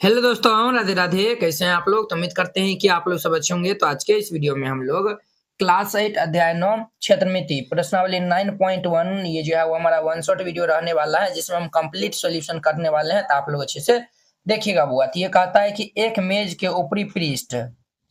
Hello दोस्तों, राधे राधे। कैसे हैं आप लोग? तो उम्मीद करते हैं कि आप लोग सब अच्छे होंगे। तो आज के इस वीडियो में हम लोग क्लास 8 अध्याय 9 क्षेत्रमिति प्रश्नावली 9.1 ये जो है वो हमारा वन शॉट वीडियो रहने वाला है, जिसमें हम कंप्लीट सॉल्यूशन करने वाले हैं। तो आप लोग अच्छे से देखिएगा। बुआ तो ये कहता है कि एक मेज के ऊपरी पृष्ठ,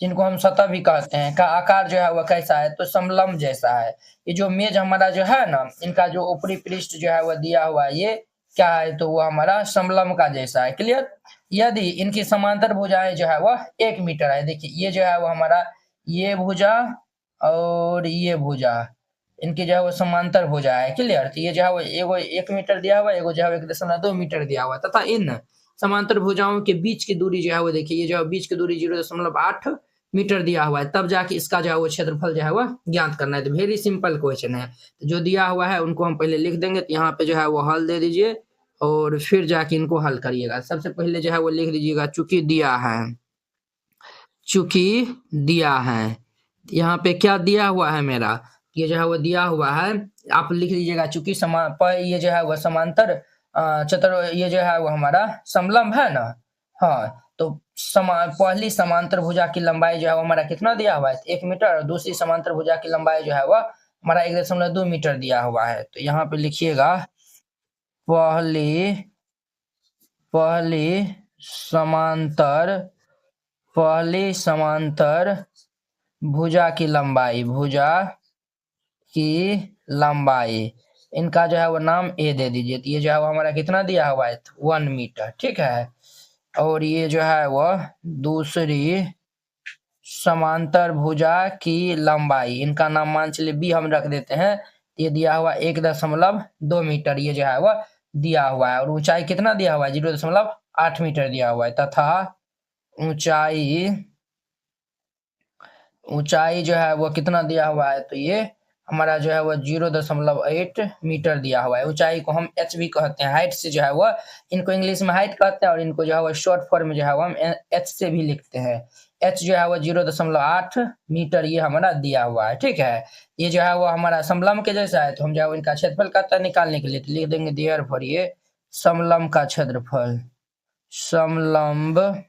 जिनको हम सतह भी कहते हैं, का आकार जो है वह कैसा है? तो समलंब जैसा है। ये जो मेज हमारा जो है ना, इनका जो ऊपरी पृष्ठ जो है वह दिया हुआ है, ये क्या है? तो वो हमारा समलंब का जैसा है। क्लियर? यदि इनकी समांतर भुजाएं जो है वह 1 मीटर है। देखिए ये जो है वो हमारा ये भुजा और ये भुजा, इनकी जो है वो समांतर भुजा है। क्लियर? तो ये जो है वो एगो 1 मीटर दिया हुआ है, एगो जो है 1.2 मीटर दिया हुआ है, तथा इन समांतर भुजाओं के बीच की दूरी जो है वो देखिए, ये जो है बीच की दूरी 0.8 मीटर दिया हुआ है। तब जाके इसका जो है वो क्षेत्रफल जो है वह ज्ञात करना है। तो वेरी सिंपल क्वेश्चन है। तो जो दिया हुआ है उनको हम पहले लिख देंगे। तो यहाँ पे जो है वो हल दे दीजिए और फिर जाके इनको हल करिएगा। सबसे पहले जो है वो लिख दीजिएगा चूंकि दिया है, चूंकि दिया है। यहाँ पे क्या दिया हुआ है मेरा? ये जो है वो दिया हुआ है, आप लिख लीजिएगा चूंकि ये जो है वो समांतर ये जो है वो हमारा समलंब है ना। हाँ, तो पहली समांतर भुजा की लंबाई जो है वो हमारा कितना दिया हुआ है? 1 मीटर। और दूसरी समांतर भुजा की लंबाई जो है वह हमारा 1.2 मीटर दिया हुआ है। तो यहाँ पे लिखिएगा पहली समांतर भुजा की लंबाई, इनका जो है वो नाम ए दे दीजिए। तो ये जो है वो हमारा कितना दिया हुआ है? 1 मीटर। ठीक है। और ये जो है वो दूसरी समांतर भुजा की लंबाई, इनका नाम मान चलिए बी हम रख देते हैं। ये दिया हुआ 1.2 मीटर, ये जो है वो दिया हुआ है। और ऊंचाई कितना दिया हुआ है? 0.8 मीटर दिया हुआ है। तथा ऊंचाई जो है वो कितना दिया हुआ है? तो ये हमारा जो है वो 0.8 मीटर दिया हुआ है। ऊंचाई को हम एच भी कहते हैं। हाइट से जो है वो, इनको इंग्लिश में हाइट कहते हैं और इनको जो है वो शॉर्ट फॉर्म में जो है वो हम एच से भी लिखते हैं। एच जो है वो 0.8 मीटर ये हमारा दिया हुआ है। ठीक है। ये जो है वो हमारा समलंब के जैसा है। तो हम जो है इनका क्षेत्रफल कहता है निकालने के लिए, तो लिख देंगे देयरफॉर ये समलंब का क्षेत्रफल, समलंब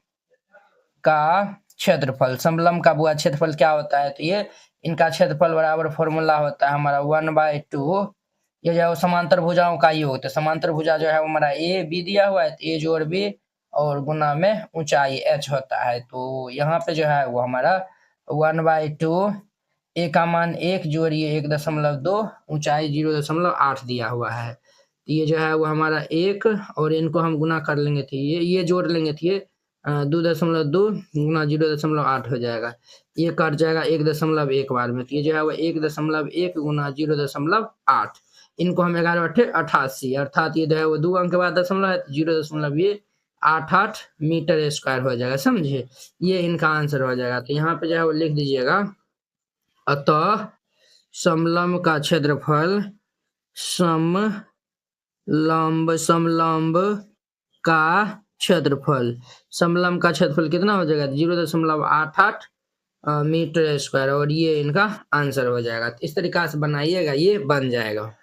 समलंब का बुआ क्षेत्रफल क्या होता है? तो ये इनका क्षेत्रफल बराबर फॉर्मूला होता है हमारा 1/2। ये जो है समांतर भुजाओं का योग। तो समांतर भुजा जो है वो हमारा ए बी दिया हुआ है, तो ए जोड़ बी और गुना में ऊंचाई एच होता है। तो यहाँ पे जो है वो हमारा 1/2, ए का मान 1 जोड़िए 1.2, ऊंचाई 0.8 दिया हुआ है। तो ये जो है वो हमारा 1 और इनको हम गुना कर लेंगे। तो ये जोड़ लेंगे। तो ये 2.2 गुना 0.8 हो जाएगा। ये कट जाएगा 1.1 बार में। तो ये जो है वो 1.1 गुना 0.8, इनको हम 11×8 = 88, अर्थात ये जो है वो 2 अंक के बाद दशमलव है, तो 0.88 मीटर स्क्वायर हो जाएगा। समझे? ये इनका आंसर हो जाएगा। तो यहाँ पे जो है वो लिख दीजिएगा, अतः समलंब का क्षेत्रफल समलंब का क्षेत्रफल कितना हो जाएगा? 0.88 मीटर स्क्वायर, और ये इनका आंसर हो जाएगा। इस तरीका से बनाइएगा, ये बन जाएगा।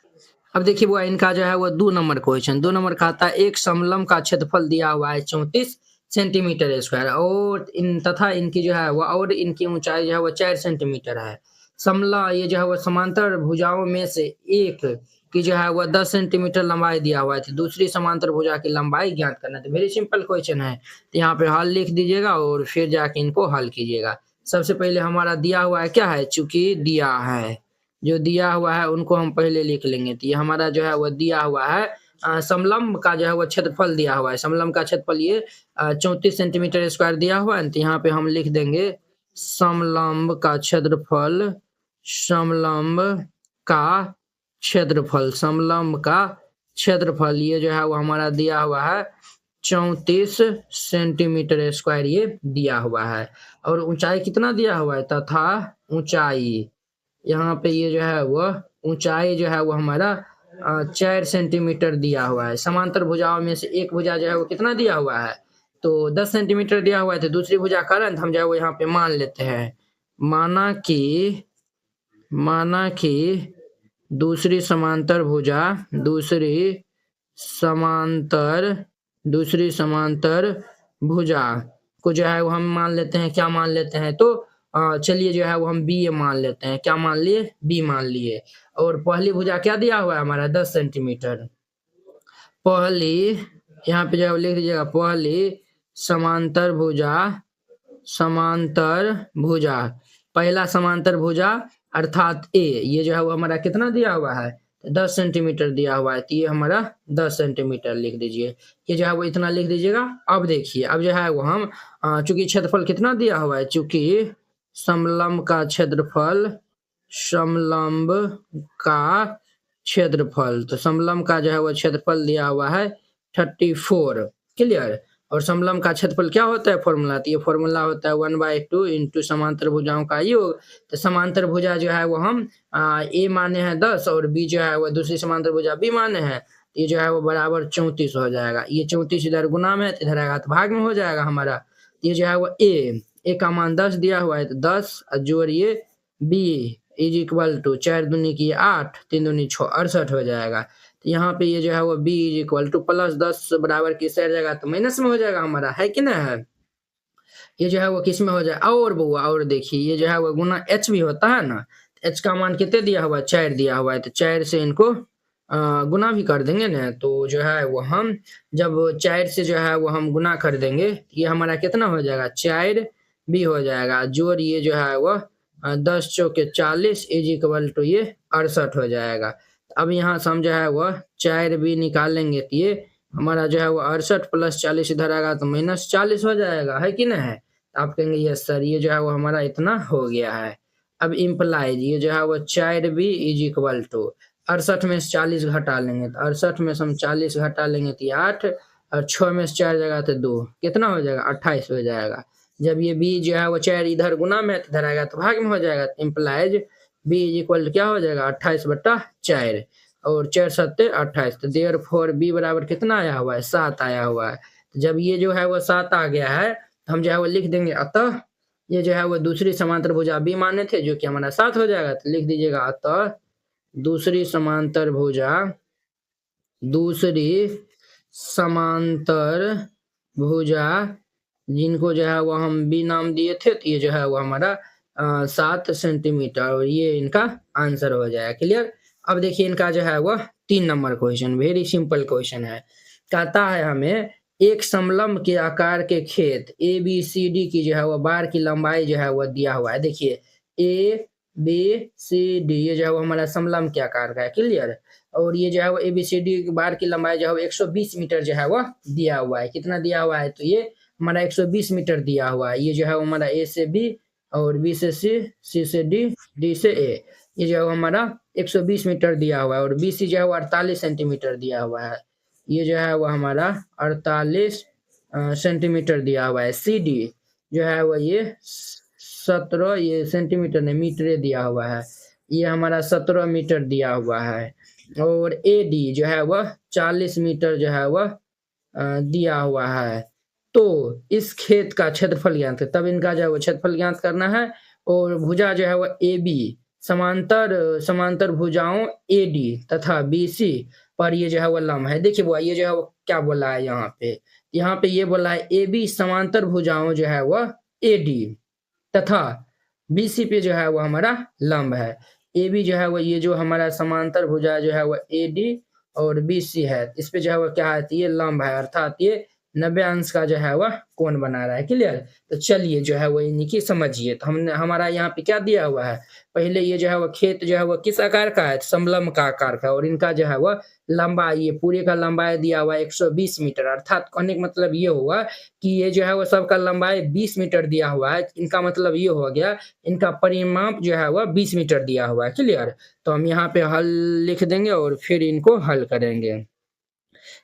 अब देखिए वो इनका जो है वो 2 नंबर क्वेश्चन, 2 नंबर का आता है एक समलंब का क्षेत्रफल दिया हुआ है 34 सेंटीमीटर स्क्वायर, और तथा इनकी जो है वो और इनकी ऊंचाई जो है वो 4 सेंटीमीटर है। ये जो है वो समांतर भुजाओं में से एक की जो है वो 10 सेंटीमीटर लंबाई दिया हुआ है। तो दूसरी समांतर भुजा की लंबाई ज्ञात करना है। तो वेरी सिंपल क्वेश्चन है। तो यहाँ पे हल लिख दीजिएगा और फिर जाके इनको हल कीजिएगा। सबसे पहले हमारा दिया हुआ है क्या है? चूंकि दिया है, जो दिया हुआ है उनको हम पहले लिख लेंगे। तो ये हमारा जो है वो दिया हुआ है समलंब का जो है वो क्षेत्रफल दिया हुआ है। समलंब का क्षेत्रफल ये 34 सेंटीमीटर स्क्वायर दिया हुआ है। तो यहाँ पे हम लिख देंगे समलंब का क्षेत्रफल, ये जो है वो हमारा दिया हुआ है 34 सेंटीमीटर स्क्वायर ये दिया हुआ है। और ऊंचाई कितना दिया हुआ है? तथा ऊंचाई, यहाँ पे ये जो है वो ऊंचाई जो है वो हमारा 4 सेंटीमीटर दिया हुआ है। समांतर भुजाओं में से एक भुजा जो है वो कितना दिया हुआ है? तो 10 सेंटीमीटर दिया हुआ है। तो दूसरी भुजा का अंत हम जो है वो यहाँ पे मान लेते हैं। माना कि दूसरी समांतर भुजा को जो है वो हम मान लेते हैं, क्या मान लेते हैं, तो चलिए जो है वो हम बी मान लेते हैं। क्या मान लिए? बी मान लिए। और पहली भुजा क्या दिया हुआ है हमारा? 10 सेंटीमीटर। पहली, यहाँ पे जो है लिख दीजिएगा, पहली समांतर भुजा, समांतर भुजा, पहला समांतर भुजा अर्थात ए, ये जो है वो हमारा कितना दिया हुआ है? 10 सेंटीमीटर दिया हुआ है, तो ये हमारा 10 सेंटीमीटर लिख दीजिए। ये जो है वो इतना लिख दीजिएगा। अब देखिए, अब जो है वो हम चूंकि क्षेत्रफल कितना दिया हुआ है, चूंकि समलंब का क्षेत्रफल, समलंब का क्षेत्रफल, तो समलंब का जो है वो क्षेत्रफल दिया हुआ है 34। क्लियर? और समलंब का क्षेत्रफल क्या होता है फॉर्मूला? तो ये फॉर्मूला होता है 1/2 इंटू समांतर भुजाओं का योग। तो समांतर भुजा जो है वो हम ए माने हैं 10 और बी जो है वो दूसरी समांतर भुजा बी माने हैं, ये जो है वो बराबर 34 हो जाएगा। ये 34 इधर गुना में, इधर आएगा तो भाग में हो जाएगा हमारा। ये जो है वो ए का मान 10 दिया हुआ है, तो 10 जोड़िए बी इज इक्वल टू 4 दूनी की 8, 3 दूनी 6, 68 हो जाएगा। तो यहाँ पे ये जो है वो B is equal to plus 10 बराबर किस साइड जाएगा? तो माइनस में हो जाएगा हमारा, है कि ना है? ये जो है वो किस में हो जाए? और बउआ, और देखिए ये जो है वो गुना एच भी होता है ना, एच का मान कितने दिया हुआ है? 4 दिया हुआ है, तो 4 से इनको गुना भी कर देंगे ना, तो जो है वो हम जब 4 से जो है वो हम गुना कर देंगे, ये हमारा कितना हो जाएगा? 4 भी हो जाएगा। जोड़ ये जो है वो 10 चौके 40 इज इक्वल टू ये 68 हो जाएगा। अब यहाँ से हम जो है वो 4 भी निकालेंगे, तो ये हमारा जो है वो 68 प्लस 40 इधर आएगा तो माइनस 40 हो जाएगा, है कि नहीं है? तो आप कहेंगे यस सर, ये जो है वो हमारा इतना हो गया है। अब इम्प्लाइज ये जो है वो 4 बी इज इक्वल टू 68 में से 40 घटा लेंगे, तो 68 में से हम 40 घटा लेंगे तो 8, और 6 में से 4 जाएगा तो 2, कितना हो जाएगा? 28 हो जाएगा। जब ये बी जो है वो 4 इधर गुना में इधर आएगा तो भाग में हो जाएगा। इम्प्लाइज बी इज इक्वल क्या हो जाएगा? 28/4, और 4 सत्ते 28, तो देयर फोर बी बराबर कितना आया हुआ है? 7 आया हुआ है। तो जब ये जो है वो 7 आ गया है, तो हम जो है वो लिख देंगे अतः ये जो है वो दूसरी समांतर भुजा बी माने थे, जो कि हमारा 7 हो जाएगा। तो लिख दीजिएगा अतः दूसरी समांतर भुजा, दूसरी समांतर भुजा जिनको जो है वो हम बी नाम दिए थे, तो ये जो है वो हमारा 7 सेंटीमीटर, और ये इनका आंसर हो जाएगा। क्लियर? अब देखिए इनका जो है वो 3 number question, very simple question है। कहता है हमें एक समलंब के आकार के खेत ए बी सी डी की जो है वो बार की लंबाई जो है वो दिया हुआ है। देखिए ए बी सी डी ये जो है वो हमारा समलंब के आकार का है। क्लियर? और ये जो है वो ए बी सी डी बार की लंबाई जो है वो 120 मीटर जो है वो दिया हुआ है। कितना दिया हुआ है? तो ये हमारा 120 मीटर दिया हुआ है। ये जो है हमारा ए से बी, और बी से सी, सी से डी, डी से ए, ये जो है हमारा 120 मीटर दिया हुआ है। और बी सी जो है वो 48 सेंटीमीटर दिया हुआ है। ये जो है वो हमारा 48 सेंटीमीटर दिया हुआ है। सी डी जो है वो ये 17, ये सेंटीमीटर नहीं मीटर दिया हुआ है, ये हमारा 17 मीटर दिया हुआ है। और ए डी जो है वह 40 मीटर जो है वह दिया हुआ है। तो इस खेत का क्षेत्रफल ज्ञात है, तब इनका जो है वो क्षेत्रफल ज्ञात करना है। और भुजा जो है वो ए बी समांतर भुजाओं ए डी तथा बी सी पर ये जो है वो लंब है। देखिए वो ये जो है वो क्या बोला है यहाँ पे ये बोला है ए बी समांतर भुजाओं जो है वह ए डी तथा बी सी पे जो है वो हमारा लंब है। ए बी जो है वो ये जो हमारा समांतर भुजा जो है वो ए डी और बी सी है, इस पे जो है वो क्या है? ये लंब है, अर्थात ये 90 अंश का जो है वह कोण बना रहा है। क्लियर? तो चलिए जो है वो इनकी समझिए। तो हमने हमारा यहाँ पे क्या दिया हुआ है? पहले ये जो है वो खेत जो है वो किस आकार का है? समलंब का आकार का, और इनका जो है वो लंबाई, ये पूरे का लंबाई दिया हुआ है 120 मीटर। अर्थात कहने का मतलब ये हुआ कि ये जो है वो सबका लंबाई 20 मीटर दिया हुआ है। इनका मतलब ये हो गया, इनका परिमाप जो है वह 20 मीटर दिया हुआ है। क्लियर? तो हम यहाँ पे हल लिख देंगे और फिर इनको हल करेंगे।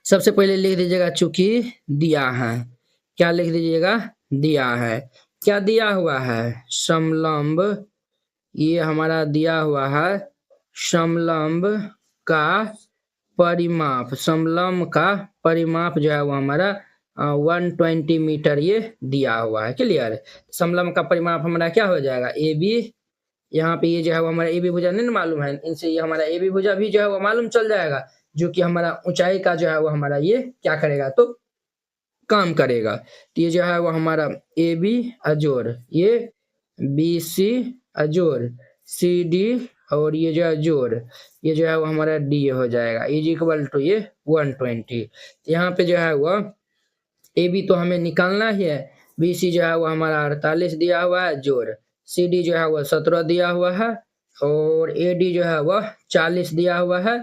सबसे पहले लिख दीजिएगा चूंकि दिया है, क्या लिख दीजिएगा? दिया है। क्या दिया हुआ है? समलंब, ये हमारा दिया हुआ है समलंब का परिमाप, समलंब का परिमाप जो है वो हमारा 120 मीटर ये दिया हुआ है। क्लियर? समलंब का परिमाप हमारा क्या हो जाएगा? ए बी, यहाँ पे ये जो है वो हमारा ए बी भुजा नहीं मालूम है, इनसे ये हमारा ए बी भुजा भी जो है वो मालूम चल जाएगा, जो कि हमारा ऊंचाई का जो है वो हमारा ये क्या करेगा? तो काम करेगा। तो ये जो है वो हमारा ए बी अजोड़ ये बी सी अजोड़ सी डी और ये जो है जोड़ ये जो है वो हमारा डी हो जाएगा इज इक्वल टू ये 120। यहाँ पे जो है वो ए बी तो हमें निकालना ही है, बी सी जो है वो हमारा 48 दिया हुआ है जोड़ सी डी जो है वो 17 दिया हुआ है और ए डी जो है वह 40 दिया हुआ है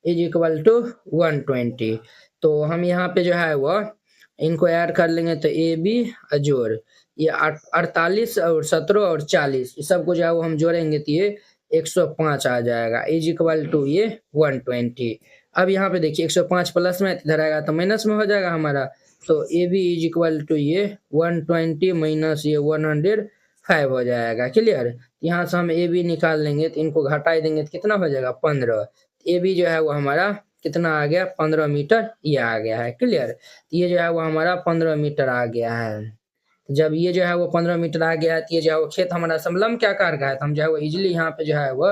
इज इक्वल टू 120। तो हम यहाँ पे जो है वह इनको ऐड कर लेंगे तो ए बी जोड़ ये 48 और 17 और 40 इस सबको जो है वो हम जोड़ेंगे तो ये 105 आ जाएगा इज इक्वल टू ये 120। अब यहाँ पे देखिए 105 प्लस में इधर आएगा तो माइनस में हो जाएगा हमारा, तो A B is equal to ये 120 माइनस ये 105 हो जाएगा। क्लियर, यहाँ से हम ए बी निकाल लेंगे तो इनको घटा देंगे तो कितना हो जाएगा 15। ए बी जो है वो हमारा कितना आ गया 15 मीटर ये आ गया है। क्लियर, ये जो है वो हमारा 15 मीटर आ गया है। जब ये जो है वो 15 मीटर आ गया है तो ये जो है वो खेत हमारा समलंब क्या आकार का है, तो हम जो है वो इजिली यहाँ पे जो है वो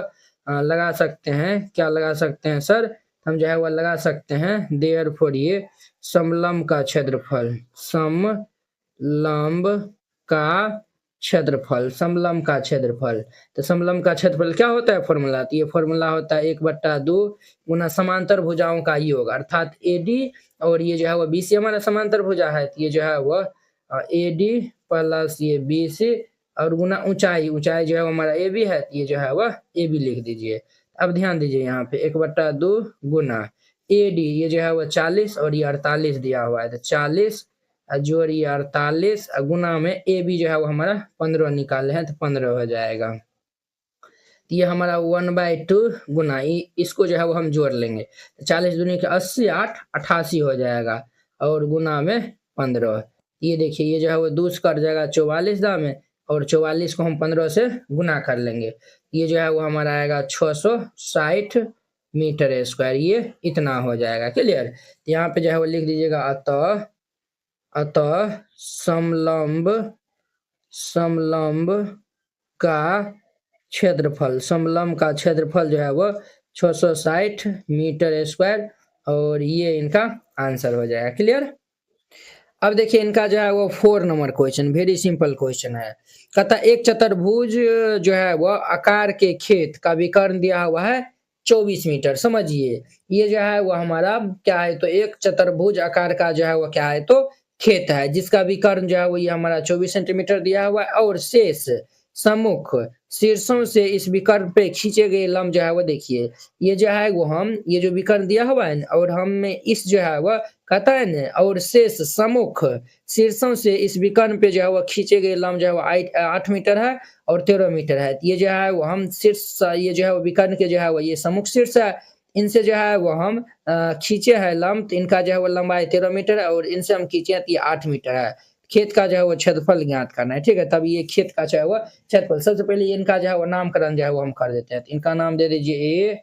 लगा सकते हैं। क्या लगा सकते हैं सर, हम जो है वो लगा सकते हैं देयरफॉर ये समलंब का क्षेत्रफल, समलंब का क्षेत्रफल, समलंब का क्षेत्रफल। तो समलंब का क्षेत्रफल क्या होता है फॉर्मूला, तो ये फॉर्मूला होता है 1/2 गुना समांतर भुजाओं का योग, अर्थात एडी और ये जो है वो बीसी हमारा समांतर भुजा है, तो ये जो है वो एडी प्लस ये बीसी और गुना ऊंचाई, ऊंचाई जो है वो हमारा ए बी है, तो ये जो है वह ए बी लिख दीजिए। अब ध्यान दीजिए यहाँ पे 1/2 गुना ए डी ये जो है वो 40 और ये 48 दिया हुआ है, तो 40 जोड़ ये 48 गुना में ए बी जो है वो हमारा 15 निकाले हैं तो 15 हो जाएगा। तो ये हमारा 1/2 गुना इसको जो है वो हम जोड़ लेंगे, 40 दूनी के 80 8 88 हो जाएगा और गुना में 15। ये देखिए ये जो है वो 2 कट जाएगा 44 दाम में और 44 को हम 15 से गुना कर लेंगे, ये जो है वो हमारा आएगा 660 मीटर स्क्वायर, ये इतना हो जाएगा। क्लियर, यहाँ पे जो है वो लिख दीजिएगा अतः समलंब का क्षेत्रफल, समलंब का क्षेत्रफल जो है वो 660 मीटर स्क्वायर और ये इनका आंसर हो जाएगा। क्लियर, अब देखिए इनका जो है वो 4 number question, very simple question है। कहता एक चतुर्भुज जो है वो आकार के खेत का विकर्ण दिया हुआ है 24 मीटर। समझिए ये जो है वो हमारा क्या है, तो एक चतुर्भुज आकार का जो है वो क्या है, तो खेत है जिसका विकर्ण जो है वो ये हमारा 24 सेंटीमीटर दिया हुआ है और शेष सम्मुख शीर्षों से इस विकर्ण पे खींचे गए लंब जो है वो देखिए ये जो है वो हम ये जो विकर्ण दिया हुआ है और हम इस जो है वो कहता है ना और शेष सम्मुख शीर्षों से इस विकर्ण पे जो है वो खींचे गए लंब जो है वो 8 मीटर है और 13 मीटर है। ये जो है वो हम शीर्ष ये जो है वो विकर्ण के जो है वो ये सम्मुख शीर्ष है, इनसे जो है वो हम खींचे है लंब, तो इनका जो है वो लंबाई 13 मीटर है और इनसे हम खींचे तो ये 8 मीटर है। खेत का जो है वो क्षेत्रफल ज्ञात करना है। ठीक है, तब ये खेत का जो है वो क्षेत्रफल, सबसे पहले इनका जो है वो नामकरण जो है वो हम कर देते हैं। तो इनका नाम दे दीजिए ए,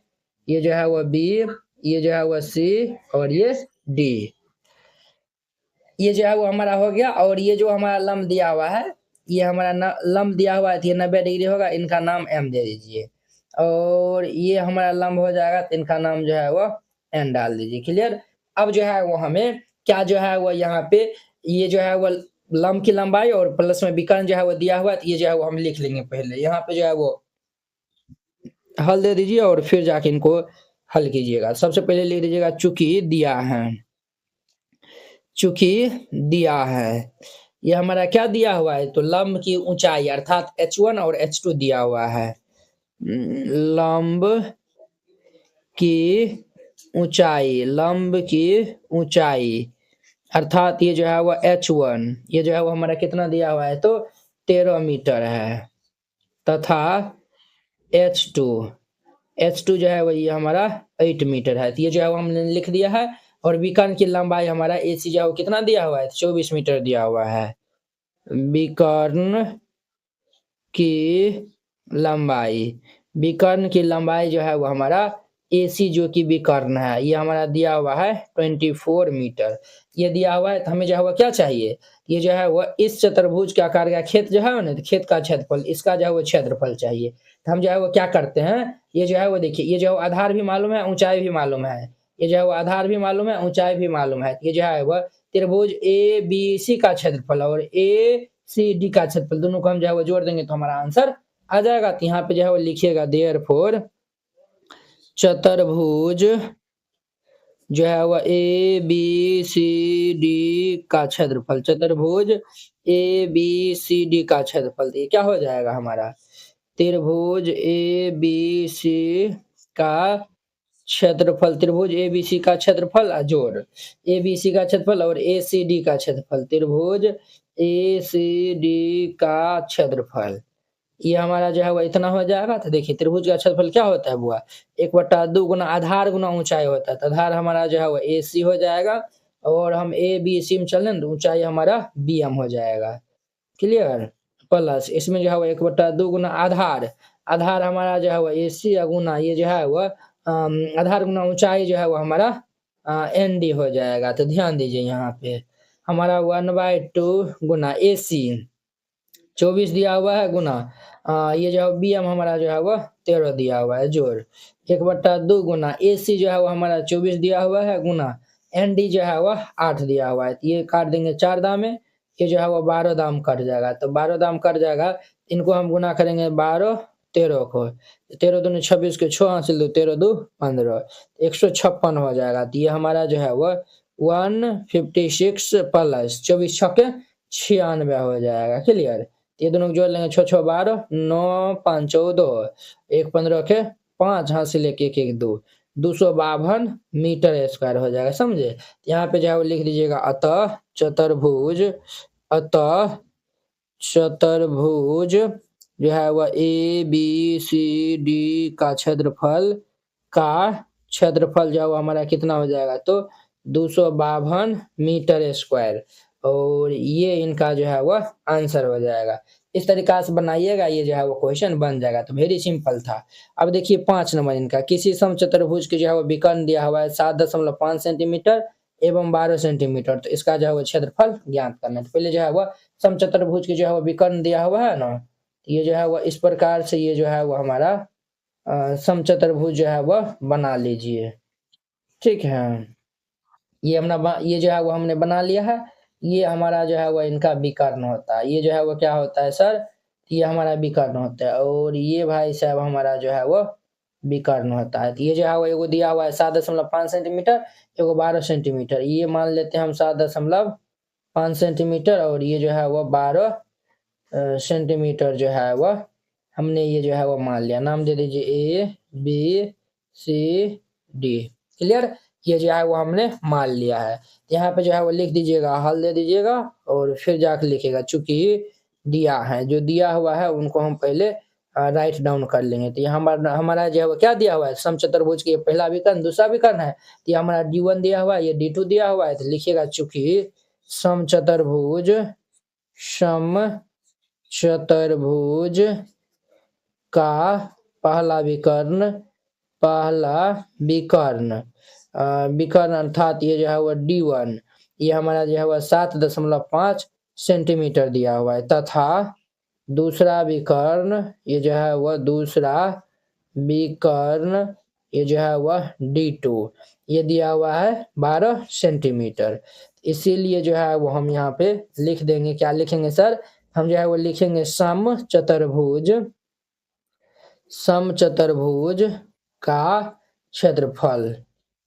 ये जो है वो बी, ये जो है वो सी और ये डी। ये जो है वो हमारा हो गया और ये जो हमारा लंब दिया हुआ है ये हमारा लंब दिया हुआ है, ये 90 डिग्री होगा, इनका नाम एम दे दीजिए और ये हमारा लंब हो जाएगा तो इनका नाम जो है वो एन डाल दीजिए। क्लियर, अब जो है वो हमें क्या जो है वो यहाँ पे ये जो है वो लंब की लंबाई और प्लस में विकर्ण जो है वो दिया हुआ है, तो ये जो है वो हम लिख लेंगे पहले। यहाँ पे जो है वो हल दे दीजिए और फिर जाके इनको हल कीजिएगा। सबसे पहले लिख दीजिएगा चूंकि दिया है, चूंकि दिया है ये हमारा क्या दिया हुआ है, तो लंब की ऊंचाई अर्थात h1 और h2 दिया हुआ है, लंब की ऊंचाई, लंब की ऊंचाई अर्थात ये जो है वो h1 ये जो है वो हमारा कितना दिया हुआ है, तो 13 मीटर है तथा h2 जो है वो ये हमारा 8 मीटर है। तो ये जो है वो हमने लिख दिया है और विकर्ण की लंबाई हमारा AC जो है वो कितना दिया हुआ है, 24 मीटर दिया हुआ है। विकर्ण की लंबाई जो है वो हमारा AC जो कि विकर्ण है ये हमारा दिया हुआ है 24 मीटर ये दिया हुआ है। तो हमें जो है वो क्या चाहिए, ये जो है वो इस चतुर्भुज के आकार का खेत जो है ना, तो खेत का क्षेत्रफल, इसका जो है वो क्षेत्रफल चाहिए। तो हम जो है वो क्या करते हैं, ये जो है वो देखिए ये जो आधार भी मालूम है, ऊंचाई भी मालूम है, ये जो है वो आधार भी मालूम है, ऊंचाई भी मालूम है। ये जो है वह त्रिभुज ए बी सी का क्षेत्रफल और ए सी डी का क्षेत्रफल दोनों को हम जो है वो जोड़ देंगे तो हमारा आंसर आ जाएगा। तो यहाँ पे जो है वो लिखिएगा देयरफॉर चतुर्भुज जो है वह ए बी सी डी का क्षेत्रफल, चतुर्भुज ए बी सी डी का क्षेत्रफल। ये क्या हो जाएगा हमारा त्रिभुज ए बी सी का क्षेत्रफल, त्रिभुज ए बी सी का क्षेत्रफल जोड़ ए बी सी का क्षेत्रफल और ए सी डी का क्षेत्रफल, त्रिभुज ए सी डी का क्षेत्रफल। ये हमारा जो है वो इतना हो जाएगा। तो देखिए त्रिभुज का क्षेत्रफल क्या होता है बुआ, 1/2 गुना आधार गुना ऊंचाई होता है। तो आधार हमारा जो है वो ए सी हो जाएगा और हम ए बी सी में चल रहे तो ऊंचाई हमारा बी एम हो जाएगा। क्लियर, प्लस इसमें जो है वो 1/2 गुना आधार, आधार हमारा जो है वो ए सी गुना ये जो है वो आधार गुना ऊंचाई जो है वो हमारा एन डी हो जाएगा। तो ध्यान दीजिए यहाँ पे हमारा 1/2 गुना ए सी 24 दिया हुआ है गुना ये जो है बी एम हमारा जो है वो 13 दिया हुआ है जोड़ 1/2 गुना ए सी जो है वो हमारा 24 दिया हुआ है गुना एन डी जो है वो 8 दिया हुआ है। तो ये काट देंगे 4 दाम में, ये जो है वो 12 दाम कट जाएगा। तो 12 दाम कट जाएगा, इनको हम गुना करेंगे 12 13 को, 13 दूनी 26 के 6 हासिल दो 13 दो 15, 156 हो जाएगा। तो ये हमारा जो है वो 156 प्लस 24 छक्के 96 हो जाएगा। क्लियर, ये दोनों को जोड़ लेंगे 6 6 12 9 5 14 1 15 के 5 हासिल 1 1 1 2 252 मीटर स्क्वायर हो जाएगा। समझे, यहाँ पे जो है वो लिख दीजिएगा अतः चतुर्भुज, अतः चतुर्भुज जो है वह ए बी सी डी का क्षेत्रफल जो है वो हमारा कितना हो जाएगा तो 252 मीटर स्क्वायर और ये इनका जो है वह आंसर हो जाएगा। इस तरीका से बनाइएगा, ये जो है वो क्वेश्चन बन जाएगा। तो वेरी सिंपल था। अब देखिए 5 नंबर इनका, किसी समचतुर्भुज की जो है वो विकर्ण दिया हुआ है 7.5 सेंटीमीटर एवं 12 सेंटीमीटर। तो इसका जो है वो क्षेत्रफल ज्ञात करना है। तो पहले जो है वो समचतुर्भुज की जो है वो विकर्ण दिया हुआ है ना, ये जो है वो इस प्रकार से ये जो है वो हमारा समचतुर्भुज जो है वह बना लीजिए। ठीक है, ये जो है वो हमने बना लिया है। ये हमारा जो है वो इनका विकर्ण होता है। ये जो है वो क्या होता है सर, ये हमारा विकर्ण होता है और ये भाई साहब हमारा जो है वो विकर्ण होता है। तो ये जो है वो एगो दिया हुआ है 7.5 सेंटीमीटर, एगो 12 सेंटीमीटर। ये मान लेते हैं हम 7.5 सेंटीमीटर और ये जो है वो 12 सेंटीमीटर जो है वह हमने ये जो है वो मान लिया। नाम दे दीजिए A B C D. Clear, ये जो है वो हमने मान लिया है। यहाँ पे जो है वो लिख दीजिएगा, हल दे दीजिएगा और फिर जाकर लिखेगा। चूंकि दिया है, जो दिया हुआ है उनको हम पहले राइट डाउन कर लेंगे। तो यहाँ हमारा जो है वो क्या दिया हुआ है, समचतुर्भुज की पहला विकर्ण दूसरा विकर्ण है। तो ये हमारा D1 दिया हुआ है, ये D2 दिया हुआ है। तो लिखिएगा चूंकि समचतुर्भुज का पहला विकर्ण अर्थात ये जो है वो D1, ये हमारा जो है वो 7.5 सेंटीमीटर दिया हुआ है तथा दूसरा विकर्ण ये जो है वह दूसरा विकर्ण ये जो है वह D2, ये दिया हुआ है 12 सेंटीमीटर। इसीलिए जो है वो हम यहाँ पे लिख देंगे, क्या लिखेंगे सर, हम जो है वो लिखेंगे समचतुर्भुज का क्षेत्रफल,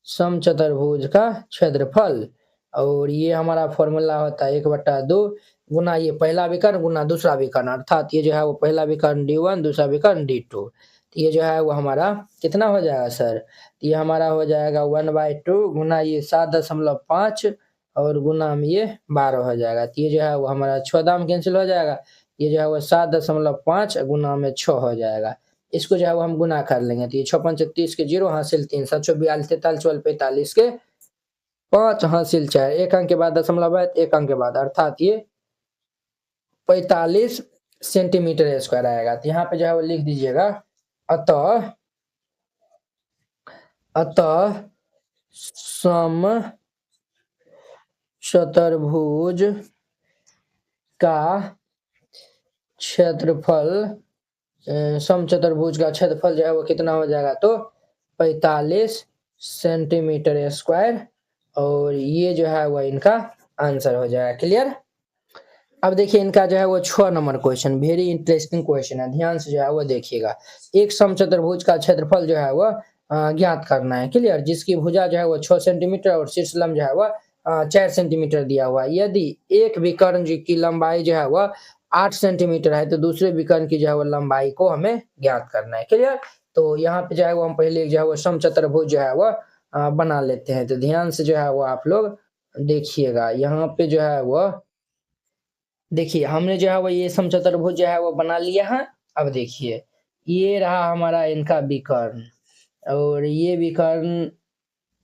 समचतुर्भुज का क्षेत्रफल। और ये हमारा फॉर्मूला होता है 1/2 गुना ये पहला विकर्ण गुना दूसरा विकर्ण, अर्थात ये जो है वो पहला विकर्ण D1 दूसरा विकर्ण D2। तो ये जो है वो हमारा कितना हो जाएगा सर, ये हमारा हो जाएगा 1/2 गुना ये 7.5 और गुना में ये 12 हो जाएगा। तो ये जो है वो हमारा 6 दाम कैंसिल हो जाएगा, ये जो है वो 7.5 गुना में 6 हो जाएगा। इसको जो है वो हम गुना कर लेंगे। तो ये 6 5 30 के 0 हासिल 3 7 42 43 44 45 के 5 हासिल 4, एक अंक के बाद दशमलव है, एक अंक के बाद, अर्थात ये 45 सेंटीमीटर स्क्वायर आएगा। तो यहाँ पे जो है वो लिख दीजिएगा अतः समचतुर्भुज का क्षेत्रफल, समचतुर्भुज का क्षेत्रफल जो है वो कितना हो जाएगा तो 45 सेंटीमीटर स्क्वायर, और ये जो है वह इनका आंसर हो जाएगा। क्लियर। अब देखिए इनका जो है वो 6 number question, very interesting question है, ध्यान से जो है वो देखिएगा। एक समचतुर्भुज का क्षेत्रफल जो है वो ज्ञात करना है। क्लियर। जिसकी भुजा जो है वो 6 सेंटीमीटर और शीर्ष लंब जो है वो 4 सेंटीमीटर दिया हुआ है। यदि एक विकर्ण की लंबाई जो है वह 8 सेंटीमीटर है तो दूसरे विकर्ण की जो है वो लंबाई को हमें ज्ञात करना है। क्लियर। तो यहाँ पे जो है वो हम पहले जो है वो समचतुर्भुज जो है वो बना लेते हैं। तो ध्यान से जो है वो आप लोग देखिएगा। यहाँ पे जो है वो देखिए हमने जो है वो ये समचतुर्भुज जो है वो बना लिया है। अब देखिए ये रहा हमारा इनका विकर्ण, और ये विकर्ण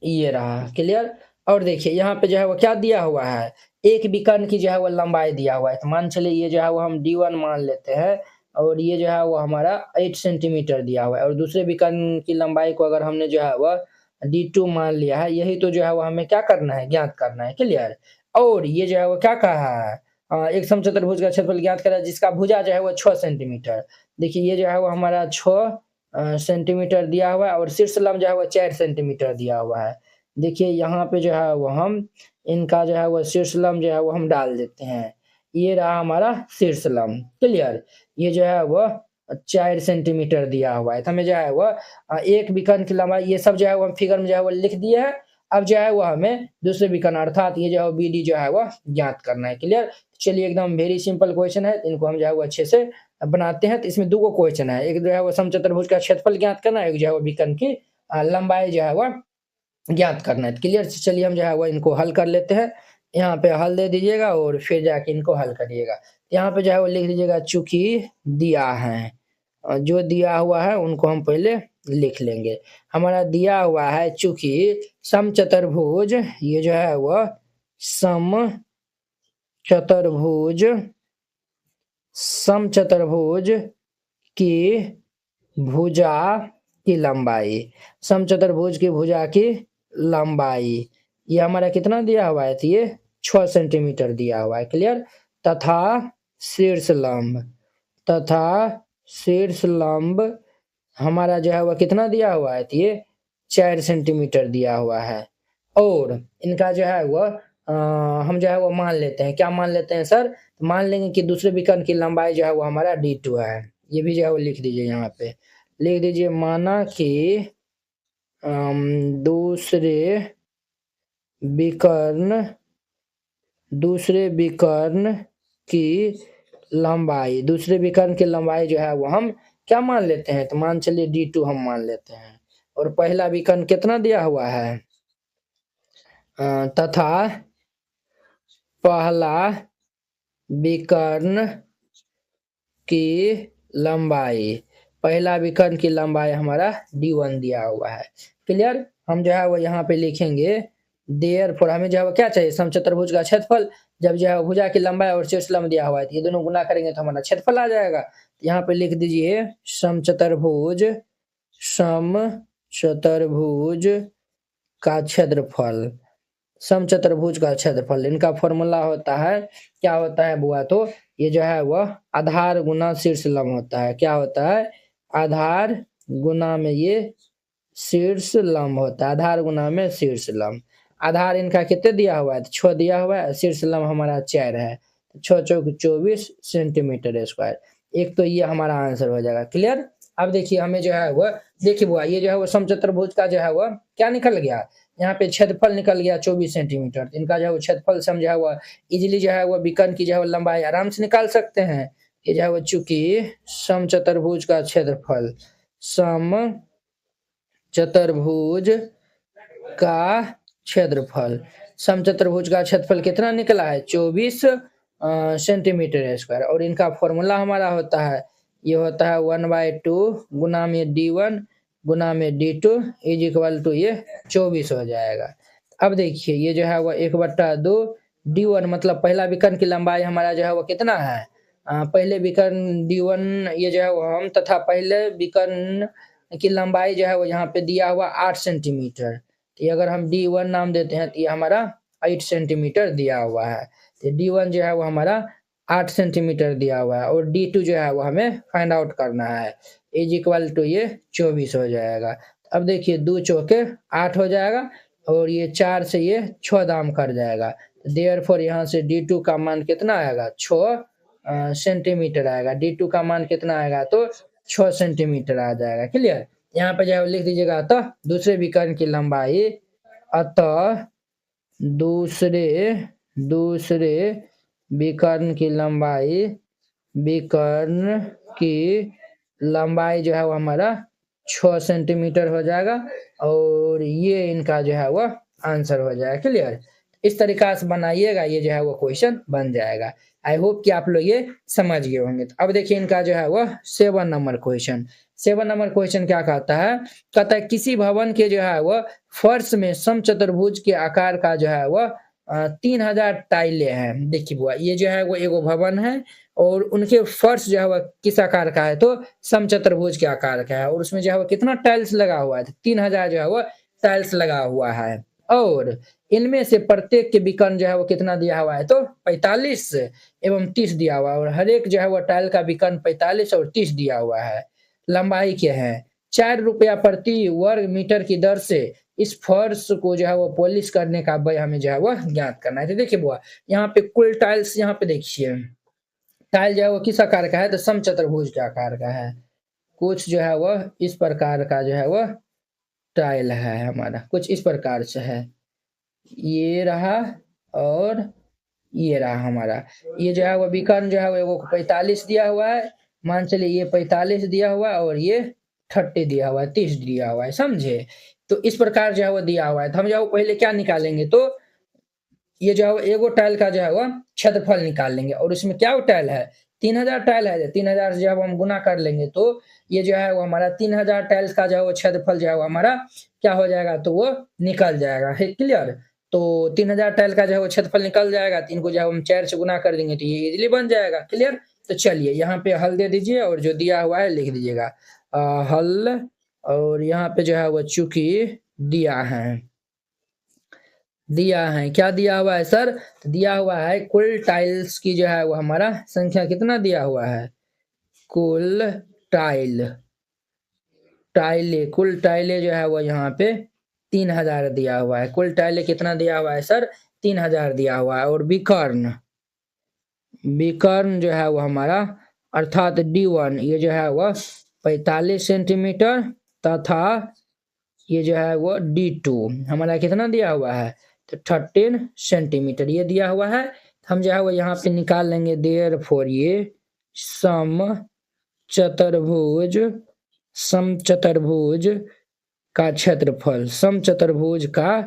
ये रहा। क्लियर। और देखिए यहाँ पे जो है वो क्या दिया हुआ है, एक विकर्ण की जो है वो लंबाई दिया हुआ है। तो मान चलिए ये जो है वो हम D1 मान लेते हैं, और ये जो है वो हमारा 8 सेंटीमीटर दिया हुआ है, और दूसरे विकर्ण की लंबाई को अगर हमने जो है वह D2 मान लिया है। यही तो जो है वो हमें क्या करना है, ज्ञात करना है। क्लियर। और ये जो है वो क्या कहा है, एक समचतुर्भुज का क्षेत्रफल ज्ञात करा जिसका भुजा जो है वो 6 सेंटीमीटर। देखिए ये जो है वो हमारा 6 सेंटीमीटर दिया हुआ है, और शीर्ष लंब जो है वो 4 सेंटीमीटर दिया हुआ है। देखिए यहाँ पे जो है वो हम इनका जो है वो शीर्ष लंब जो है वो हम डाल देते हैं। ये रहा हमारा शीर्ष लंब। क्लियर। ये जो है वो 4 सेंटीमीटर दिया हुआ है। तो हमें जो है वो एक विकर्ण की लंबाई ये सब जो है वो हम फिगर में जो है वो लिख दिए है। अब जो है वो हमें दूसरे विकर्ण अर्थात ये जो है BD जो है वो ज्ञात करना है। क्लियर। चलिए एकदम वेरी सिंपल क्वेश्चन है, इनको हम जो है वो अच्छे से बनाते हैं। तो इसमें 2 क्वेश्चन है, एक जो है वो समचतुर्भुज का क्षेत्रफल ज्ञात करना है, एक जो है वो विकर्ण की लंबाई जो है वो ज्ञात करना है। क्लियर। चलिए हम जो है वो इनको हल कर लेते हैं। यहाँ पे हल दे दीजिएगा और फिर जाके इनको हल करिएगा। यहाँ पे जो है वो लिख दीजिएगा चूंकि दिया है, जो दिया हुआ है उनको हम पहले लिख लेंगे। हमारा दिया हुआ है चूंकि समचतुर्भुज, ये जो है वो समचतुर्भुज की भुजा की लंबाई, समचतुर्भुज की भुजा की लंबाई ये हमारा कितना दिया हुआ है, तो ये 6 सेंटीमीटर दिया हुआ है। क्लियर। तथा शीर्ष लंब हमारा जो है वह कितना दिया हुआ है, तो ये 4 सेंटीमीटर दिया हुआ है। और इनका जो है वह हम जो है वो मान लेते हैं, क्या मान लेते हैं सर, मान लेंगे कि दूसरे विकर्ण की लंबाई जो है वो हमारा D2 है। ये भी जो है वो लिख दीजिए, यहाँ पे लिख दीजिए माना कि दूसरे विकर्ण की लंबाई जो है वो हम क्या मान लेते हैं, तो मान चलिए D2 हम मान लेते हैं। और पहला विकर्ण कितना दिया हुआ है, तथा पहला विकर्ण की लंबाई, पहला विकर्ण की लंबाई हमारा D1 दिया हुआ है। क्लियर। हम जो है वो यहाँ पे लिखेंगे देयरफॉर हमें जो है वो क्या चाहिए, समचतुर्भुज का क्षेत्रफल। जब जो है भुजा की लंबाई और शीर्ष लंब दिया हुआ है तो ये दोनों गुना करेंगे तो हमारा क्षेत्रफल आ जाएगा। तो यहाँ पे लिख दीजिए समचतुर्भुज का क्षेत्रफल, समचतुर्भुज का क्षेत्रफल। इनका फॉर्मूला होता है, क्या होता है बुआ, तो ये जो है वह आधार गुना शीर्ष लंब होता है। क्या होता है, आधार गुना में ये शीर्ष लंब होता है, आधार गुना में शीर्ष लंब। आधार इनका कितने दिया हुआ है, 6 दिया हुआ है, शीर्ष लंब हमारा 4 है, 6 चौक 24 सेंटीमीटर स्क्वायर। एक तो ये हमारा आंसर हो जाएगा। क्लियर। अब देखिए हमें जो है वो देखिए बुआ ये जो है वो समचतुर्भुज का जो है वो क्या निकल गया, यहाँ पे क्षेत्रफल निकल गया 24 सेंटीमीटर। इनका जो है वो क्षेत्रफल से हम जो है वो इजिली जो है वो विकर्ण की जो है वो लंबाई आराम से निकाल सकते हैं। ये जो है वो चूंकि समचतुर्भुज का क्षेत्रफल, समचतुर्भुज का क्षेत्रफल कितना निकला है, 24 सेंटीमीटर स्क्वायर। और इनका फॉर्मूला हमारा होता है, ये होता है 1/2 गुना में D1 गुना में D2 इज इक्वल टू ये 24 हो जाएगा। अब देखिए ये जो है वो 1/2 D1 मतलब पहला विकर्ण की लंबाई हमारा जो है वो कितना है, पहले विकर्ण D1 ये जो है वो हम तथा पहले विकर्ण की लंबाई जो है वो यहाँ पे दिया हुआ 8 सेंटीमीटर। तो अगर हम D1 नाम देते हैं तो ये हमारा 8 सेंटीमीटर दिया हुआ है। तो D1 जो है वो हमारा 8 सेंटीमीटर दिया हुआ है, और D2 जो है वो हमें फाइंड आउट करना है, इज इक्वल टू ये 24 हो जाएगा। अब देखिए 2 चौके 8 हो जाएगा और ये 4 से ये 6 दाम कट जाएगा। देयरफॉर यहाँ से D2 का मान कितना आएगा 6 सेंटीमीटर आएगा। D2 का मान कितना आएगा तो 6 सेंटीमीटर आ जाएगा। क्लियर। यहाँ पे जो है लिख दीजिएगा अतः दूसरे विकर्ण की लंबाई, अतः दूसरे विकर्ण की लंबाई जो है वो हमारा 6 सेंटीमीटर हो जाएगा और ये इनका जो है वो आंसर हो जाएगा। क्लियर। इस तरीका से बनाइएगा, ये जो है वो क्वेश्चन बन जाएगा। आई होप कि आप लोग ये समझ गए होंगे। तो अब देखिए इनका जो है वो 7 नंबर क्वेश्चन। 7 नंबर क्वेश्चन क्या कहता है किसी भवन के जो है वो फर्श में समचतुर्भुज के आकार का जो है वो 3000 टाइलें हैं। देखिए बुआ, ये जो है वो एगो भवन है और उनके फर्श जो है वह किस आकार का है तो समचतुर्भुज के आकार का है और उसमें जो है वो कितना टाइल्स लगा हुआ है 3000 जो है वो टाइल्स लगा हुआ है और इनमें से प्रत्येक के विकर्ण जो है वो कितना दिया हुआ है तो 45 एवं 30 दिया हुआ है और हर एक जो है वो टाइल का विकर्ण 45 और 30 दिया हुआ है। लंबाई के हैं 4 रुपया प्रति वर्ग मीटर की दर से इस फर्श को जो है वो पॉलिश करने का व्यय हमें जो है वो ज्ञात करना है। तो देखिए बुआ, यहाँ पे कुल टाइल्स यहाँ पे देखिए टाइल जो है वो किस आकार का है तो समचतुर्भुज के आकार का है। कुछ जो है वह इस प्रकार का जो है वह टाइल है हमारा, कुछ इस प्रकार से है, ये रहा और ये रहा हमारा। ये जो है वो विकर्ण जो है वो 45 दिया हुआ है, मान चलिए ये 45 दिया हुआ है और ये 30 दिया हुआ है, 30 दिया हुआ है, समझे। तो इस प्रकार जो है वो दिया हुआ है। तो हम जो है पहले क्या निकालेंगे तो ये जो है एगो टाइल का जो है वो क्षेत्रफल निकाल लेंगे और उसमें क्या टाइल है 3000 टाइल है। 3000 से जब हम गुना कर लेंगे तो ये जो है वो हमारा 3000 टाइल्स का जो है वो क्षेत्रफल जो है वो हमारा क्या हो जाएगा तो वो निकल जाएगा। है क्लियर। तो 3000 टाइल का जो है वो क्षेत्रफल निकल जाएगा, 3 को जो है हम 4 से गुना कर देंगे तो ये इजीली बन जाएगा। क्लियर। तो चलिए यहाँ पे हल दे दीजिए और जो दिया हुआ है लिख दीजिएगा हल। और यहाँ पे जो है वो चूंकि दिया है क्या दिया हुआ है सर, तो दिया हुआ है कुल टाइल्स की जो है वो हमारा संख्या कितना दिया हुआ है, कुल कुल टाइले जो है वो यहाँ पे 3000 दिया हुआ है। कुल टाइले कितना दिया हुआ है सर 3000 दिया हुआ है और विकर्ण जो है वो हमारा अर्थात D1 ये जो है वो 45 सेंटीमीटर तथा ये जो है वो D2 हमारा कितना दिया हुआ है तो 13 सेंटीमीटर ये दिया हुआ है। हम जो है वो यहाँ पे निकाल लेंगे देयरफॉर ये समचतुर्भुज का क्षेत्रफल, समचतुर्भुज का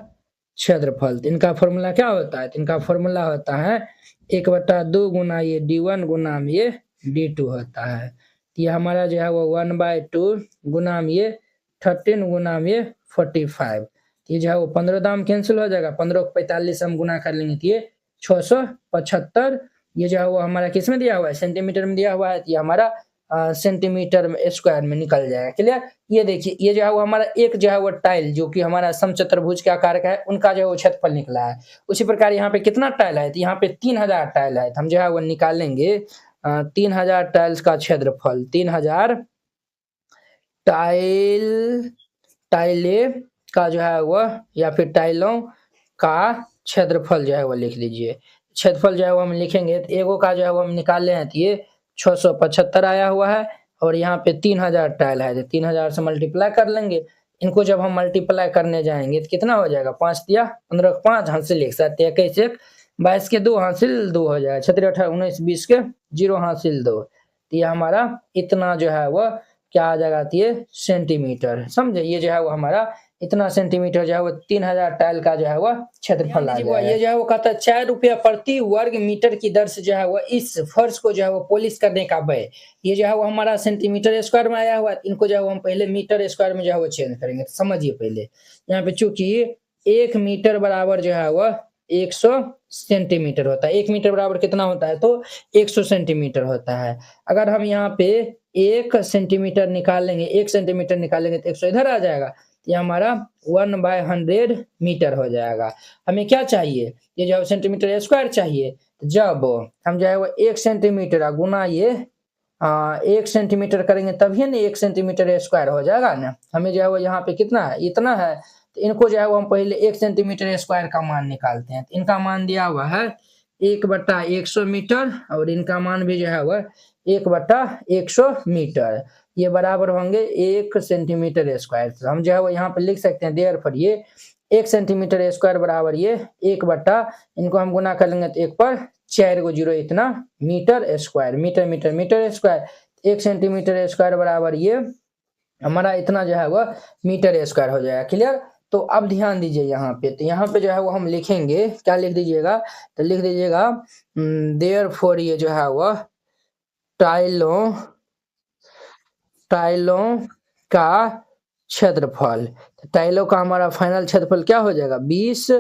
क्षेत्रफल। इनका फॉर्मूला क्या होता है, इनका फॉर्मूला होता है 1/2 गुना ये D1 गुना ये D2 होता है। ये हमारा जो है वो 1/2 गुना ये 13 गुना ये 45। ये जो है वो 15 दाम कैंसिल हो जाएगा, 15 को 45 हम गुना कर लेंगे तो ये 675। ये जो है वो हमारा किस में दिया हुआ है सेंटीमीटर में दिया हुआ है, ये हमारा सेंटीमीटर में स्क्वायर में निकल जाएगा। क्लियर। ये देखिए ये जो है वो हमारा एक जो है वो टाइल जो कि हमारा समचतुर्भुज के आकार का है उनका जो है वो क्षेत्रफल निकला है। उसी प्रकार यहाँ पे कितना टाइल है तो यहाँ पे 3000 टाइल है। तो हम जो है वो निकालेंगे 3000 टाइल्स का क्षेत्रफल, 3000 टाइले का जो है वह या फिर टाइलों का क्षेत्रफल जो है वो लिख लीजिए। क्षेत्रफल जो है वो हम लिखेंगे तो एगो का जो है वो हम निकाले हैं तो ये 675 आया हुआ है और यहाँ पे 3000 टाइल है तो 3000 से मल्टीप्लाई कर लेंगे। इनको जब हम मल्टीप्लाई करने जाएंगे तो कितना हो जाएगा 5 दिया 15 को 5 हासिल 1 7 21 1 22 के 2 हासिल 2 हो जाएगा, 36 18 19 20 के 0 हासिल 2। तो ये हमारा इतना जो है वो क्या आ जाएगा तो ये सेंटीमीटर, समझे। ये जो है वो हमारा इतना सेंटीमीटर जो है वो 3000 टाइल का जो है वो क्षेत्रफल आ जाएगा। ये जो है वो कहता है 4 रुपया प्रति वर्ग मीटर की दर से जो है वो इस फर्श को जो है वो पॉलिश करने का व्यय, ये जो है वो हमारा सेंटीमीटर स्क्वायर में आया हुआ है। इनको जो है वो हम पहले मीटर स्क्वायर में जो है वो चेंज करेंगे। तो समझिए पहले यहाँ पे चूंकि 1 मीटर बराबर जो है वो 100 सेंटीमीटर होता है। 1 मीटर बराबर कितना होता है तो 100 सेंटीमीटर होता है। अगर हम यहाँ पे 1 सेंटीमीटर निकालेंगे 1 सेंटीमीटर निकालेंगे तो 100 इधर आ जाएगा, ये हमारा 1/100 मीटर हो जाएगा। हमें क्या चाहिए ये जो है सेंटीमीटर स्क्वायर चाहिए। जब हम जो है वो 1 सेंटीमीटर गुना ये 1 सेंटीमीटर करेंगे तभी ना 1 सेंटीमीटर स्क्वायर हो जाएगा ना। हमें जो है वो यहाँ पे कितना है, इतना है, तो इनको जो है वो हम पहले 1 सेंटीमीटर स्क्वायर का मान निकालते हैं। तो इनका मान दिया हुआ है 1/100 मीटर और इनका मान भी जो है वह 1/100 मीटर, ये बराबर होंगे 1 सेंटीमीटर स्क्वायर। तो हम जो है वो यहाँ पे लिख सकते हैं देयरफॉर ये 1 सेंटीमीटर स्क्वायर बराबर ये 1 बटा, इनको हम गुना कर लेंगे तो 1 पर 4 को 0 इतना metre square, metre metre metre square, 1 centimetre square बराबर ये हमारा इतना जो है वह मीटर स्क्वायर हो जाएगा। क्लियर। तो अब ध्यान दीजिए यहाँ पे, तो यहाँ पे जो है वो हम लिखेंगे, क्या लिख दीजिएगा, तो लिख दीजिएगा देयरफॉर ये जो है वह टाइलों का क्षेत्रफल, टाइलों का हमारा फाइनल क्षेत्रफल क्या हो जाएगा 20,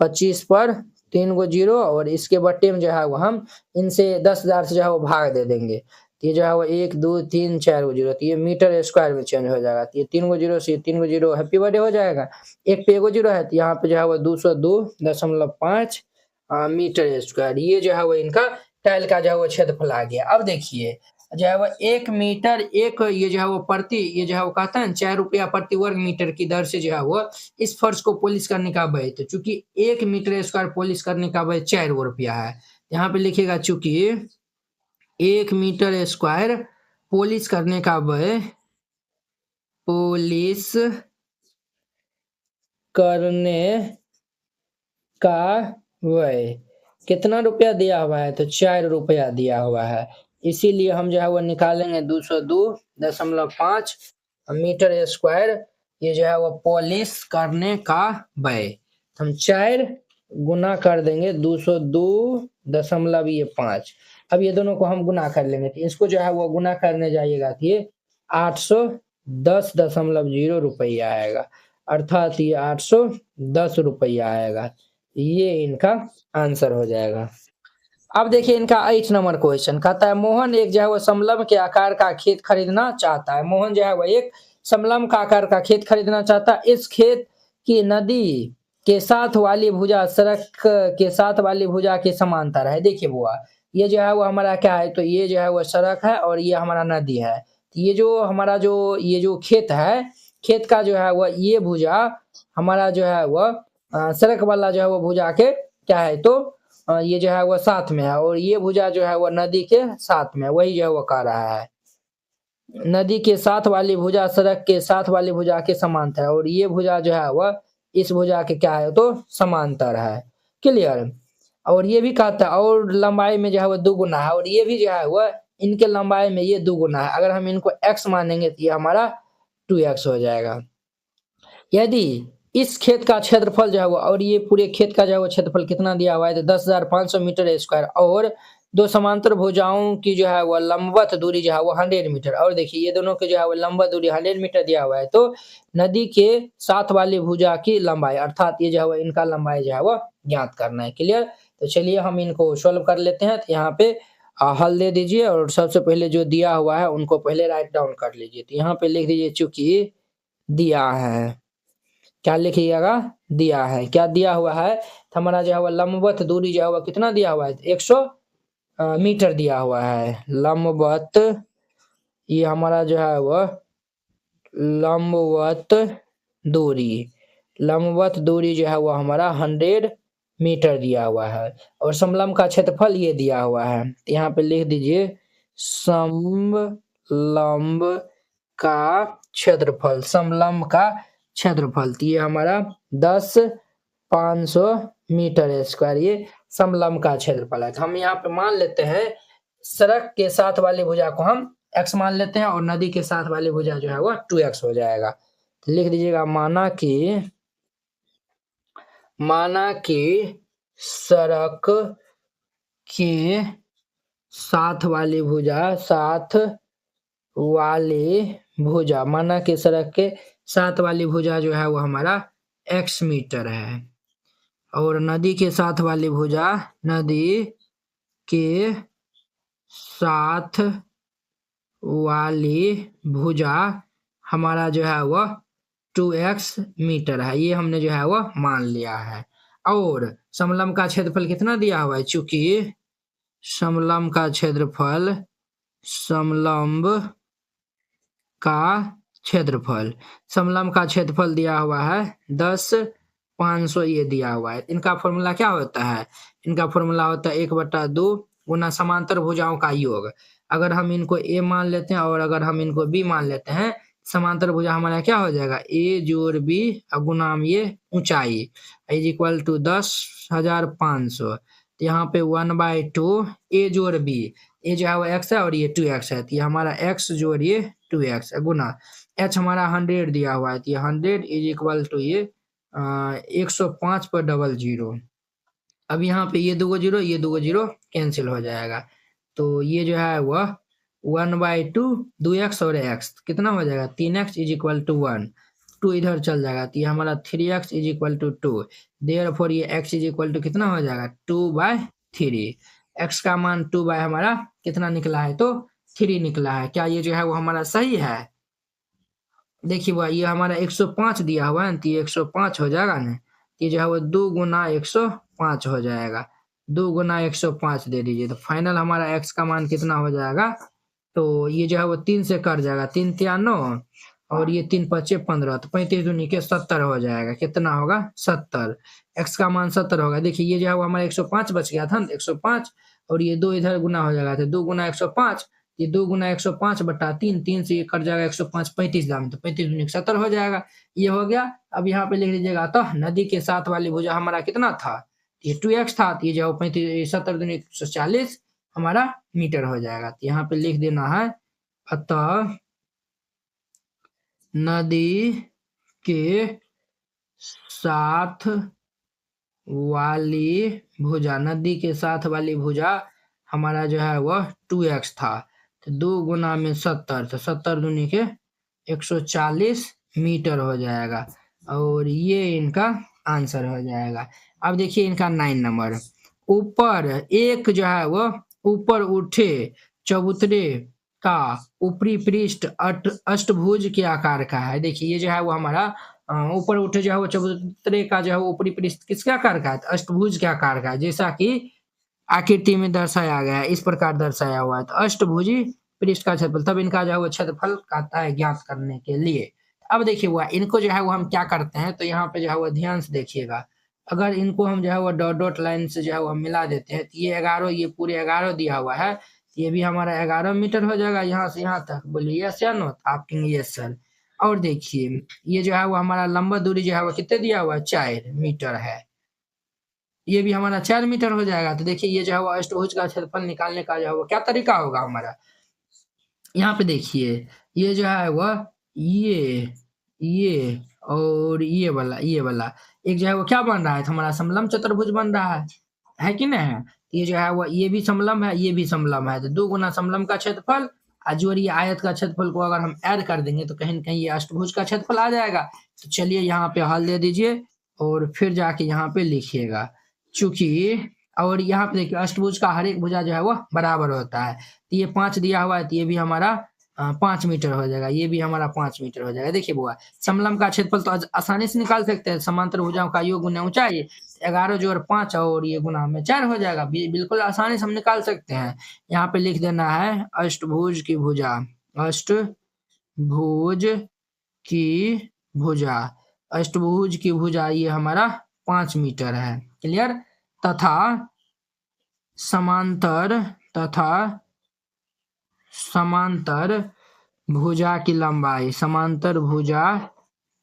25 पर 3 को 0 और इसके बट्टे में जो है वो हम इनसे 10,000 से जो है वो भाग दे देंगे। तो ये जो है वो 1 2 3 4 को 0, तो ये मीटर स्क्वायर में चेंज हो जाएगा। तो ये 3 को 0 से 3 को 0 हैप्पी बर्थडे हो जाएगा। एक पे 1 को 0 है तो यहाँ पे जो है वो 202.5 मीटर स्क्वायर, ये जो है वो इनका टाइल का जो है वो क्षेत्रफल आ गया। अब देखिए जो है वो 1 मीटर एक ये जो है वो प्रति, ये जो है वो कहता है 4 रुपया प्रति वर्ग मीटर की दर से जो है वो इस फर्श को पॉलिश करने का व्यय, तो चूंकि 1 मीटर स्क्वायर पॉलिश करने का व्यय 4 रुपया है, यहाँ पे लिखेगा चूंकि 1 मीटर स्क्वायर पॉलिश करने का व्यय, पॉलिश करने का व्यय कितना रुपया दिया हुआ है, तो 4 रुपया दिया हुआ है, इसीलिए हम जो है वो निकालेंगे 202.5 मीटर स्क्वायर, ये जो है वो पॉलिश करने का व्यय। हम 4 गुना कर देंगे 202.5, अब ये दोनों को हम गुना कर लेंगे, तो इसको जो है वो गुना करने जाइएगा तो ये 810.0 रुपया आएगा, अर्थात ये 810 रुपया आएगा, ये इनका आंसर हो जाएगा। अब देखिए इनका 8 नंबर क्वेश्चन कहता है मोहन एक जो है वो समलंब के आकार का खेत खरीदना चाहता है। मोहन जो है वो एक समलंब का आकार का खेत खरीदना चाहता है। इस खेत की नदी के साथ वाली भुजा सड़क के साथ वाली भुजा के समांतर है। देखिए बुआ, ये जो है वो हमारा क्या है, तो ये जो है वो सड़क है और ये हमारा नदी है। तो ये जो हमारा जो ये जो खेत है, खेत का जो है वो ये भुजा हमारा जो है वो सड़क वाला जो है वो भुजा के क्या है, तो ये जो है वो साथ में है और ये भुजा जो है वो नदी के साथ में, वही जो है वो कह रहा है नदी के साथ वाली भुजा सड़क के साथ वाली भुजा के समांतर है और ये भुजा जो है वह इस भुजा के क्या है, तो समांतर है। क्लियर। और ये भी कहता है और लंबाई में जो है वो 2 गुना है और ये भी जो है वह इनके लंबाई में ये 2 गुना है। अगर हम इनको x मानेंगे तो ये हमारा 2x हो जाएगा। यदि इस खेत का क्षेत्रफल जो है वो और ये पूरे खेत का जो है वो क्षेत्रफल कितना दिया हुआ है, तो 10,500 मीटर स्क्वायर और 2 समांतर भुजाओं की जो है वो लंबवत दूरी जो है वो 100 मीटर, और देखिए ये दोनों की जो है वो लंबवत दूरी 100 मीटर दिया हुआ है, तो नदी के साथ वाली भुजा की लंबाई अर्थात ये जो है वो इनका लंबाई जो है वो ज्ञात करना है। क्लियर। तो चलिए हम इनको सोल्व कर लेते हैं। तो यहाँ पे हल दे दीजिए और सबसे पहले जो दिया हुआ है उनको पहले राइट डाउन कर लीजिए। तो यहाँ पे लिख दीजिए चूंकि दिया है, क्या लिखिएगा, दिया है, क्या दिया हुआ है, तो हमारा जो है वो लंबवत दूरी जो है वो कितना दिया हुआ है, 100 मीटर दिया हुआ है लंबवत, ये हमारा जो है वो लंबवत दूरी जो है वो हमारा 100 मीटर दिया हुआ है और समलंब का क्षेत्रफल ये दिया हुआ है। तो यहाँ पे लिख दीजिए समलंब का क्षेत्रफल, समलंब का क्षेत्रफल, तो ये हमारा 10,500 मीटर स्क्वायर ये समलंब का क्षेत्रफल है। तो हम यहाँ पे मान लेते हैं सड़क के साथ वाली भुजा को हम x मान लेते हैं और नदी के साथ वाली भुजा जो है वो 2x हो जाएगा। तो लिख दीजिएगा माना कि सड़क के साथ वाली भुजा माना कि सड़क के साथ वाली भुजा जो है वो हमारा x मीटर है और नदी के साथ वाली भुजा हमारा जो है वो 2x मीटर है, ये हमने जो है वो मान लिया है। और समलंब का क्षेत्रफल कितना दिया हुआ है, चूंकि समलंब का क्षेत्रफल समलंब का क्षेत्रफल। समलंब का क्षेत्रफल दिया हुआ है 10, 500 ये दिया हुआ है। इनका फॉर्मूला क्या होता है? इनका फॉर्मूला होता है 1/2 गुना समांतर भुजाओं का योग। अगर हम इनको ए मान लेते हैं और अगर हम इनको बी मान लेते हैं, समांतर भुजा हमारा क्या हो जाएगा? ए जोड़ बी गुनाम ये ऊंचाई इज इक्वल टू 10,500। तो यहाँ पे 1/2 ए जोड़ बी, ए जो है वो एक्स है और ये 2x है, तो ये हमारा x जोड़ ये 2x गुना h हमारा 100 दिया हुआ है, तो ये 100 इज इक्वल टू ये 105 पर डबल जीरो। अब यहाँ पे ये दो जीरो कैंसिल हो जाएगा, तो ये जो है वह 1/2 2x और x कितना हो जाएगा? 3x इज इक्वल टू 1, 2 इधर चल जाएगा, तो ये हमारा 3x is equal to 2। Therefore ये x इज इक्वल टू कितना हो जाएगा? 2/3। x का मान 2 बाय हमारा कितना निकला है? तो 3 निकला है। क्या ये जो है वो हमारा सही है? देखिए वह ये हमारा 105 दिया हुआ है, तो ये 105 हो जाएगा ना, ये जो है वो 2 गुना 105 हो जाएगा। 2 गुना 105 दे दीजिए, तो फाइनल हमारा x का मान कितना हो जाएगा? तो ये जो है वो 3 से कट जाएगा, 3 तिया 9 और ये 3 पचे 15, तो 35 दूनी के 70 हो जाएगा। कितना होगा? 70। x का मान 70 होगा। देखिए ये जो है वो हमारा 105 बच गया था ना, 105 और ये 2 इधर गुना हो जाएगा, तो 2 गुना 105, ये 2 गुना 105 बटा 3, 3 से ये कट जाएगा 105, 35 दाम, तो 35 दूनी 70 हो जाएगा। ये हो गया। अब यहाँ पे लिख लीजिएगा, तो नदी के साथ वाली भुजा हमारा कितना था? ये 2x था, तो ये जो 35 70 दूनी 140 हमारा मीटर हो जाएगा। तो यहाँ पे लिख देना है, अतः नदी के साथ वाली भुजा, नदी के साथ वाली भुजा हमारा जो है वह 2x था, तो 2 गुना में 70, तो 70 दूनी के 140 मीटर हो जाएगा और ये इनका आंसर हो जाएगा। अब देखिए इनका 9 नंबर, ऊपर एक जो है वो ऊपर उठे चबूतरे का ऊपरी पृष्ठ अष्टभुज के आकार का है। देखिए ये जो है वो हमारा ऊपर उठे जो है वो चबूतरे का जो है वो ऊपरी पृष्ठ किसके आकार का है? अष्टभुज के आकार का है, जैसा कि आकृति में दर्शाया गया है, इस प्रकार दर्शाया हुआ है। तो अष्टभुजी पृष्ठ का क्षेत्रफल, तब इनका जो है वो क्षेत्रफल कहता है ज्ञात करने के लिए। अब देखिए हुआ इनको जो है वो हम क्या करते हैं, तो यहाँ पे जो है वो ध्यान से देखिएगा, अगर इनको हम जो है वो डॉट डॉट लाइन से जो है वो मिला देते हैं, तो ये 11, ये पूरे 11 दिया हुआ है, ये भी हमारा 11 मीटर हो जाएगा यहाँ से यहाँ तक। बोलिए यस या नो? आप कहेंगे यस सर। और देखिए ये जो है वो हमारा लंबा दूरी जो है वो कितने दिया हुआ है? 4 मीटर है, ये भी हमारा 4 मीटर हो जाएगा। तो देखिए ये जो है वो अष्टभुज का क्षेत्रफल निकालने का जो है वो क्या तरीका होगा हमारा? यहाँ पे देखिए ये जो है वह ये और ये वाला एक जो है वो क्या बन रहा है? तो हमारा समलंब चतुर्भुज बन रहा है कि नहीं है? ये जो है वो ये भी समलंब है, ये भी समलंब है, तो 2 गुना समलंब का क्षेत्रफल और ये आयत का क्षेत्रफल को अगर हम ऐड कर देंगे तो कहीं न कहीं ये अष्टभुज का क्षेत्रफल आ जाएगा। तो चलिए यहाँ पे हल दे दीजिए और फिर जाके यहाँ पे लिखिएगा। चूँकि और यहाँ पे देखिए अष्टभुज का हर एक भुजा जो है वो बराबर होता है। तो ये 5 दिया हुआ है, तो ये भी हमारा 5 मीटर हो जाएगा, ये भी हमारा 5 मीटर हो जाएगा। देखिए बुआ समलंब का क्षेत्रफल तो आसानी से निकाल सकते हैं, समांतर भुजाओं का योग गुना ऊंचाई 11 जोड़ 5 और ये गुना में 4 हो जाएगा। बिल्कुल आसानी से हम निकाल सकते हैं। यहाँ पे लिख देना है अष्टभुज की भुजा, अष्टभुज की भुजा, अष्टभुज की भुजा ये हमारा 5 मीटर है। क्लियर? तथा समांतर भुजा की लंबाई, समांतर भुजा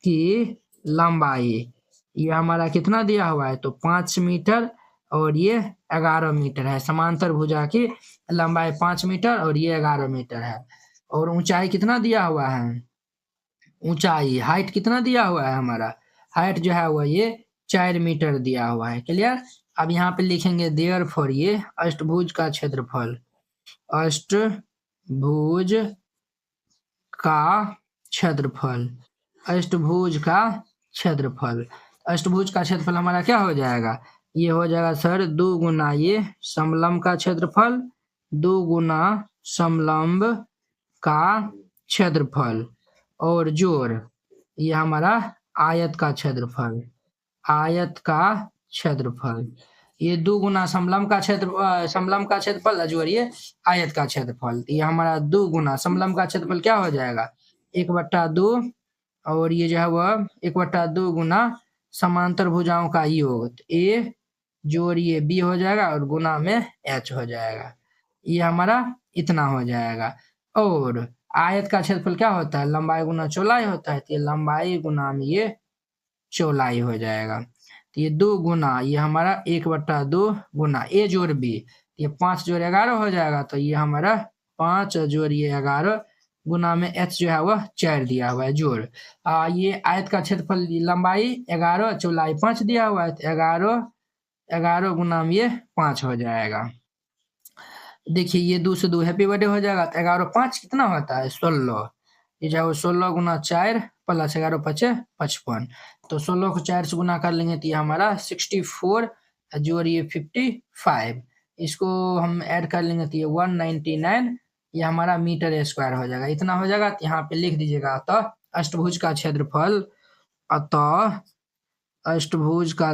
की लंबाई ये हमारा कितना दिया हुआ है? तो 5 मीटर और ये 11 मीटर है। समांतर भुजा की लंबाई 5 मीटर और ये 11 मीटर है। और ऊंचाई कितना दिया हुआ है? ऊंचाई हाइट कितना दिया हुआ है हमारा? हाइट जो है वो ये 4 मीटर दिया हुआ है। क्लियर? अब यहाँ पे लिखेंगे देयरफॉर ये अष्टभुज का क्षेत्रफल, अष्टभुज का क्षेत्रफल, अष्टभुज का क्षेत्रफल, अष्टभुज का क्षेत्रफल हमारा क्या हो जाएगा? ये हो जाएगा सर 2 गुना ये समलंब का क्षेत्रफल, 2 गुना समलंब का क्षेत्रफल और जोड़ ये हमारा आयत का क्षेत्रफल, आयत का क्षेत्रफल। ये 2 गुना समलंब का क्षेत्रफल जोड़ ये आयत का क्षेत्रफल। ये हमारा 2 गुना समलंब का क्षेत्रफल क्या हो जाएगा 1/2 और ये जो है वह 1/2 गुना समांतर भुजाओं का योग। तो ए जोड़ ये बी हो जाएगा और गुना में एच हो जाएगा। ये हमारा इतना हो जाएगा। और आयत का क्षेत्रफल क्या होता है लंबाई गुना चौड़ाई होता है। तो ये लंबाई गुना में ये चौड़ाई हो जाएगा। तो ये 2 गुना ये हमारा 1/2 गुना ए जोड़ बी। ये 5 जोड़ 11 हो जाएगा। तो ये हमारा 5 जोड़ ये 11 गुना में एच जो है वह 4 दिया हुआ है जोड़। ये आयत का क्षेत्रफल लंबाई 11 चौड़ाई 5 दिया हुआ है। तो 11 गुना में ये 5 हो जाएगा। देखिए ये 2 से 2 हैप्पी बर्थडे हो जाएगा। तो 11 5 कितना होता है 16। ये जो 16 गुना 4 प्लस 11 5 55। तो 16 को 4 से गुना कर लेंगे तो ये हमारा 64 जोड़ ये 55। इसको हम ऐड कर लेंगे तो ये 199 ये हमारा मीटर स्क्वायर हो जाएगा। इतना हो जाएगा। तो यहाँ पे लिख दीजिएगा अतः अष्टभुज का क्षेत्रफल अष्टभुज का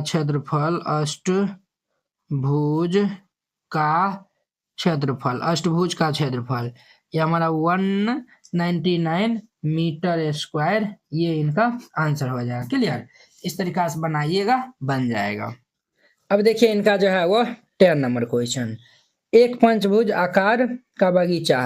क्षेत्रफल ये हमारा 199 मीटर स्क्वायर ये इनका आंसर हो जाएगा। क्लियर। इस तरीका से बनाइएगा बन जाएगा। अब देखिए इनका जो है वो 10 नंबर क्वेश्चन। एक पंचभुज आकार का बगीचा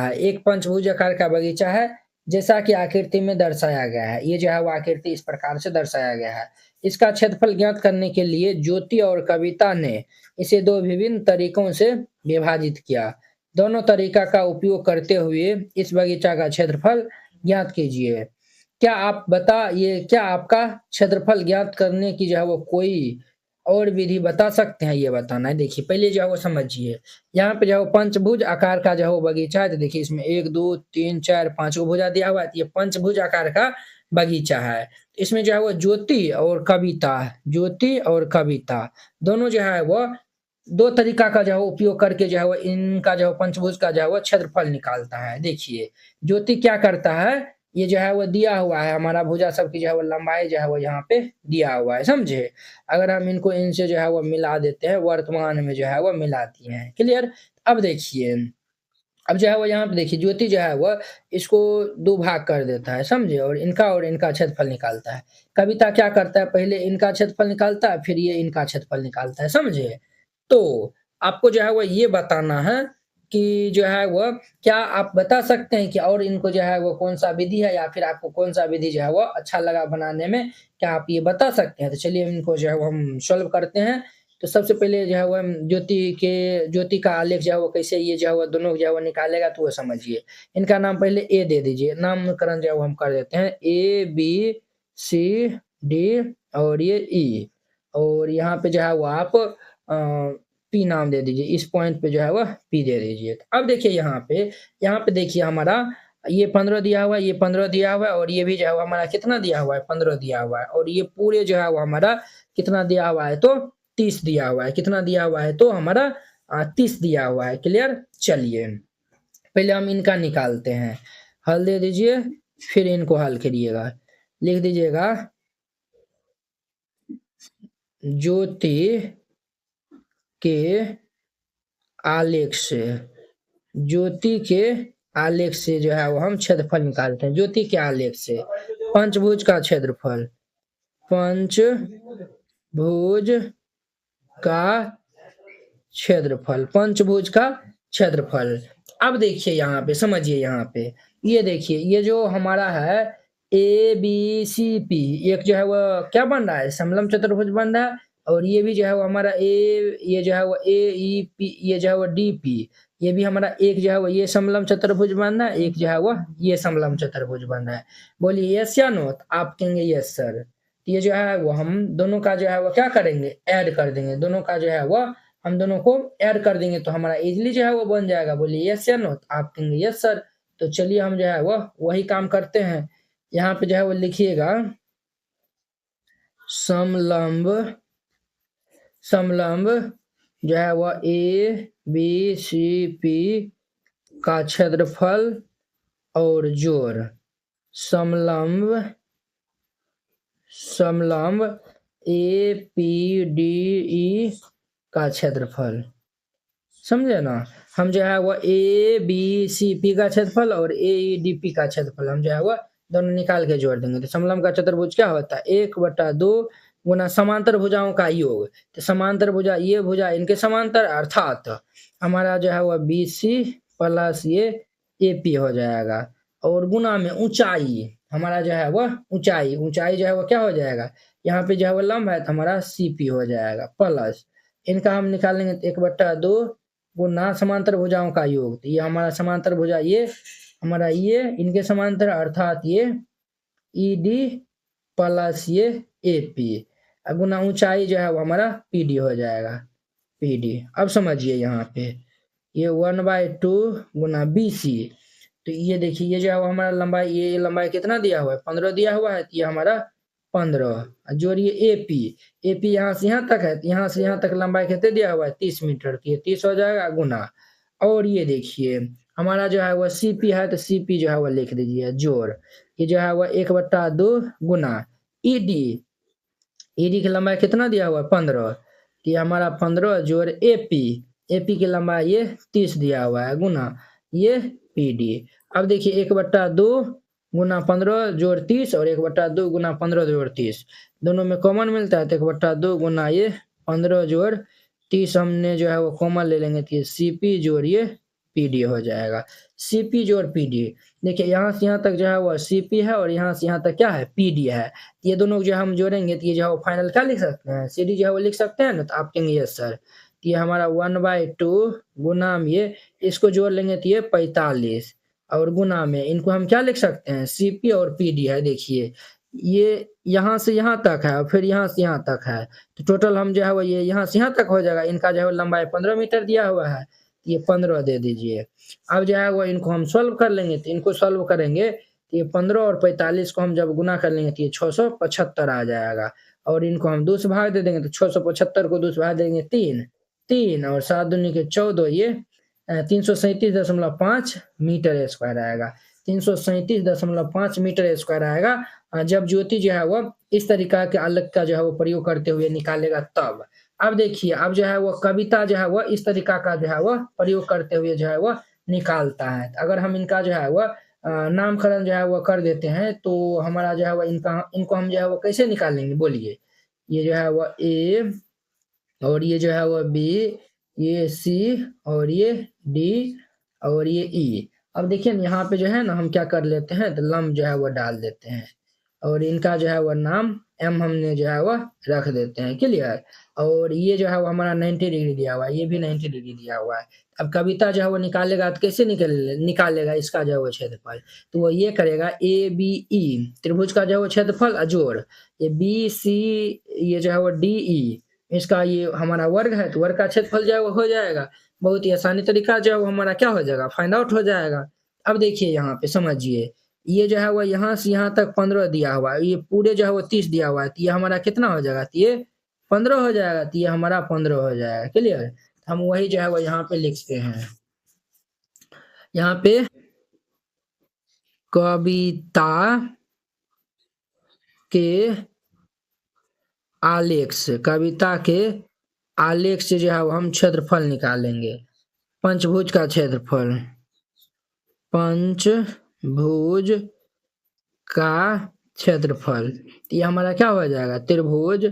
है जैसा कि आकृति में दर्शाया गया है। ये जो है वो आकृति इस प्रकार से दर्शाया गया है। इसका क्षेत्रफल ज्ञात करने के लिए ज्योति और कविता ने इसे 2 विभिन्न तरीकों से विभाजित किया। दोनों तरीका का उपयोग करते हुए इस बगीचा का क्षेत्रफल ज्ञात कीजिए। क्या आपका क्षेत्रफल ज्ञात करने की जो है वो कोई और विधि बता सकते हैं ये बताना है। देखिए पहले जो है वो समझिए। यहाँ पे जो है वो पंचभुज आकार का जो है वो बगीचा है। तो देखिए इसमें 1 2 3 4 5 को भुजा दिया हुआ है। ये पंचभुज आकार का बगीचा है। इसमें जो है वो ज्योति और कविता दोनों जो है वो 2 तरीका का जो है उपयोग करके जो है वो इनका जो पंचभुज का जो है वो क्षेत्रफल निकालता है। देखिए ज्योति क्या करता है ये जो है वो दिया हुआ है हमारा भुजा सब की जो है वो लंबाई जो है वो यहाँ पे दिया हुआ है। समझे। अगर हम इनको इनसे जो है वो मिला देते हैं वर्तमान में जो है वो मिलाती हैं। क्लियर। अब देखिए अब जो है वो यहाँ पे देखिए ज्योति जो है वो इसको 2 भाग कर देता है। समझे। और इनका क्षेत्रफल निकालता है। कविता क्या करता है पहले इनका क्षेत्रफल निकालता है फिर ये इनका क्षेत्रफल निकालता है। समझे। तो आपको जो है वो ये बताना है कि जो है वो क्या आप बता सकते हैं कि और इनको जो है वो कौन सा विधि है या फिर आपको कौन सा विधि जो है वो अच्छा लगा बनाने में क्या आप ये बता सकते हैं। तो चलिए इनको जो है वो हम सॉल्व करते हैं। तो सबसे पहले जो है वो ज्योति का आलेख जो है वो कैसे ये जो है वो दोनों जो है वो निकालेगा तो वो समझिए। इनका नाम पहले ए दे दीजिए। नामकरण जो है वो हम कर देते हैं ABCD और ये ई और यहाँ पे जो है वो आप पी नाम दे दीजिए। इस पॉइंट पे जो है वह पी दे दीजिए। अब देखिए यहाँ पे देखिए हमारा ये 15 दिया हुआ है ये 15 दिया हुआ है और ये भी जो है हमारा कितना दिया हुआ है 15 दिया हुआ है और ये पूरे जो है वो हमारा कितना दिया हुआ है तो 30 दिया हुआ है। कितना दिया हुआ है तो हमारा 30 दिया हुआ है। क्लियर। चलिए पहले हम इनका निकालते हैं। हल दे दीजिए फिर इनको हल करिएगा। लिख दीजिएगा ज्योति के आलेख से जो है वो हम क्षेत्रफल निकालते हैं। ज्योति के आलेख से पंचभुज का क्षेत्रफल। अब देखिए यहाँ पे समझिए। यहाँ पे ये देखिए ये जो हमारा है ABCP एक जो है वो क्या बन रहा है समलंब चतुर्भुज बन रहा है और ये भी जो है वो हमारा ये जो है वो AEP ये जो है वो DP ये भी हमारा एक जो है वो ये समलंब चतुर्भुज बन रहा है एक जो है वो ये समलंब चतुर्भुज बन रहा है। बोलिए यस या नो। आप कहेंगे यस सर। ये जो है वो हम दोनों का जो है वो क्या करेंगे ऐड कर देंगे। दोनों का जो है वो हम दोनों को ऐड कर देंगे तो हमारा इजीली जो है वो बन जाएगा। बोलिए यस या नो। आप कहेंगे यस सर। तो चलिए हम जो है वो वही काम करते हैं। यहाँ पे जो है वो लिखिएगा समलंब जो है वो ABCP का क्षेत्रफल और जोड़ समलंब APDE का क्षेत्रफल, समझे ना। हम जो है वो ए बी सी पी का क्षेत्रफल और ए ई डी पी का क्षेत्रफल हम जो है वो दोनों निकाल के जोड़ देंगे। तो समलंब का चतुर्भुज क्या होता है, 1/2 गुना समांतर भुजाओं का योग। तो समांतर भुजा, ये भुजा इनके समांतर, अर्थात हमारा जो है वो बी सी प्लस ये ए पी हो जाएगा, और गुना में ऊंचाई, हमारा जो है वो ऊंचाई, ऊंचाई जो है वो क्या हो जाएगा, यहाँ पे जो है वो लंब है तो हमारा सी पी हो जाएगा, प्लस इनका हम निकालेंगे 1/2 गुना समांतर भुजाओं का योग। तो ये हमारा समांतर भुजा, ये हमारा ये इनके समांतर, अर्थात ये ई डी प्लस ये ए पी, गुना ऊंचाई जो है वो हमारा पी डी हो जाएगा, पी डी। अब समझिए यहाँ पे ये 1/2 गुना बी सी, तो ये देखिए ये जो है वो हमारा लंबाई, ये लंबाई कितना दिया हुआ है, 15 दिया हुआ है, तो ये हमारा 15 जोड़िए एपी, एपी यहाँ से यहाँ तक है, यहाँ से यहाँ तक लंबाई कितने दिया हुआ है, 30 मीटर, तो ये 30 हो जाएगा गुना। और ये देखिए हमारा जो है वो सीपी है, तो सीपी जो है वो लिख दीजिए जोड़, ये जो है वो 1/2 गुना ईडी, ईडी की लंबाई कितना दिया हुआ है 15, ये हमारा 15 जोड़ एपी, एपी की लंबाई ये 30 दिया हुआ है, गुना ये पीडी। अब देखिए 1/2 गुना 15 जोड़ 30 और 1/2 गुना 15 जोड़ 30, दोनों में कॉमन मिलता है, तो 1/2 गुना ये 15 जोड़ 30 हमने जो है वो कॉमन ले लेंगे, तो ये सीपी जोड़ ये पीडी हो जाएगा, सीपी जोड़ पीडी। देखिए यहाँ से यहाँ तक जो है वो सीपी है और यहाँ से यहाँ तक क्या है, पीडी है। ये दोनों जो हम जोड़ेंगे तो ये जो है वो फाइनल क्या लिख सकते हैं, सीडी जो है वो लिख सकते हैं ना, तो आप कहेंगे यस सर। ये हमारा 1/2 गुना में ये इसको जोड़ लेंगे तो ये 45, और गुना में इनको हम क्या लिख सकते हैं, सीपी और पीडी है। देखिए ये यहाँ से यहाँ तक है और फिर यहाँ से यहाँ तक है, तो टोटल हम जो है वो ये यहाँ से यहाँ तक हो जाएगा। इनका जो है लंबाई 15 मीटर दिया हुआ है, ये 15 दे दीजिए। अब जो है वो इनको हम सॉल्व कर लेंगे, तो इनको सॉल्व करेंगे तो ये 15 और 45 को हम जब गुना कर लेंगे तो ये 675 आ जाएगा, और इनको हम 2 से भाग दे देंगे, तो 675 को 2 से भाग देंगे 3, 3 और 7 दूनी के 14, ये 337.5 मीटर स्क्वायर आएगा, 337.5 मीटर स्क्वायर आएगा। जब ज्योति जो है वो इस तरीका के अलग का जो है वो प्रयोग करते हुए निकालेगा तब। अब देखिए अब जो है वो कविता जो है वो इस तरीका का जो है वो प्रयोग करते हुए जो है वो निकालता है। अगर हम इनका जो है वो नामकरण जो है वो कर देते हैं, तो हमारा जो है वो इनको हम जो है वो कैसे निकालेंगे बोलिए। ये जो है वो ए, और ये जो है वो बी, ये सी, और ये डी, और ये ई। अब देखिए यहाँ पे जो है ना हम क्या कर लेते हैं, तो लंब जो है वो डाल देते हैं, और इनका जो है वो नाम एम हमने जो है वो रख देते हैं, क्लियर। और ये जो है वो हमारा 90 डिग्री दिया हुआ है, ये भी 90 डिग्री दिया हुआ है। अब कविता जो है वो निकालेगा तो कैसे निकालेगा इसका जो है वो क्षेत्रफल, तो वो ये करेगा ए बी ई, त्रिभुज का जो है वो क्षेत्रफल अजोड़, ये बी सी, ये जो है वो डी ई, इसका ये हमारा वर्ग है, तो वर्ग का क्षेत्रफल जो है वो हो जाएगा। बहुत ही आसानी तरीका जो है वो हमारा क्या हो जाएगा, फाइंड आउट हो जाएगा। अब देखिए यहाँ पे समझिए, ये जो है वो यहाँ से यहाँ तक 15 दिया हुआ है, ये पूरे जो है वो 30 दिया हुआ है, तो ये हमारा कितना हो जाएगा, तो ये 15 हो जाएगा, तो ये हमारा 15 हो जाएगा, क्लियर। हम वही जो है वो यहाँ पे लिखते हैं, यहाँ पे कविता के आलेख से, कविता के आलेख से जो है वो हम क्षेत्रफल निकालेंगे, पंचभुज का क्षेत्रफल, पंचभुज का क्षेत्रफल। ये हमारा क्या हो जाएगा, त्रिभुज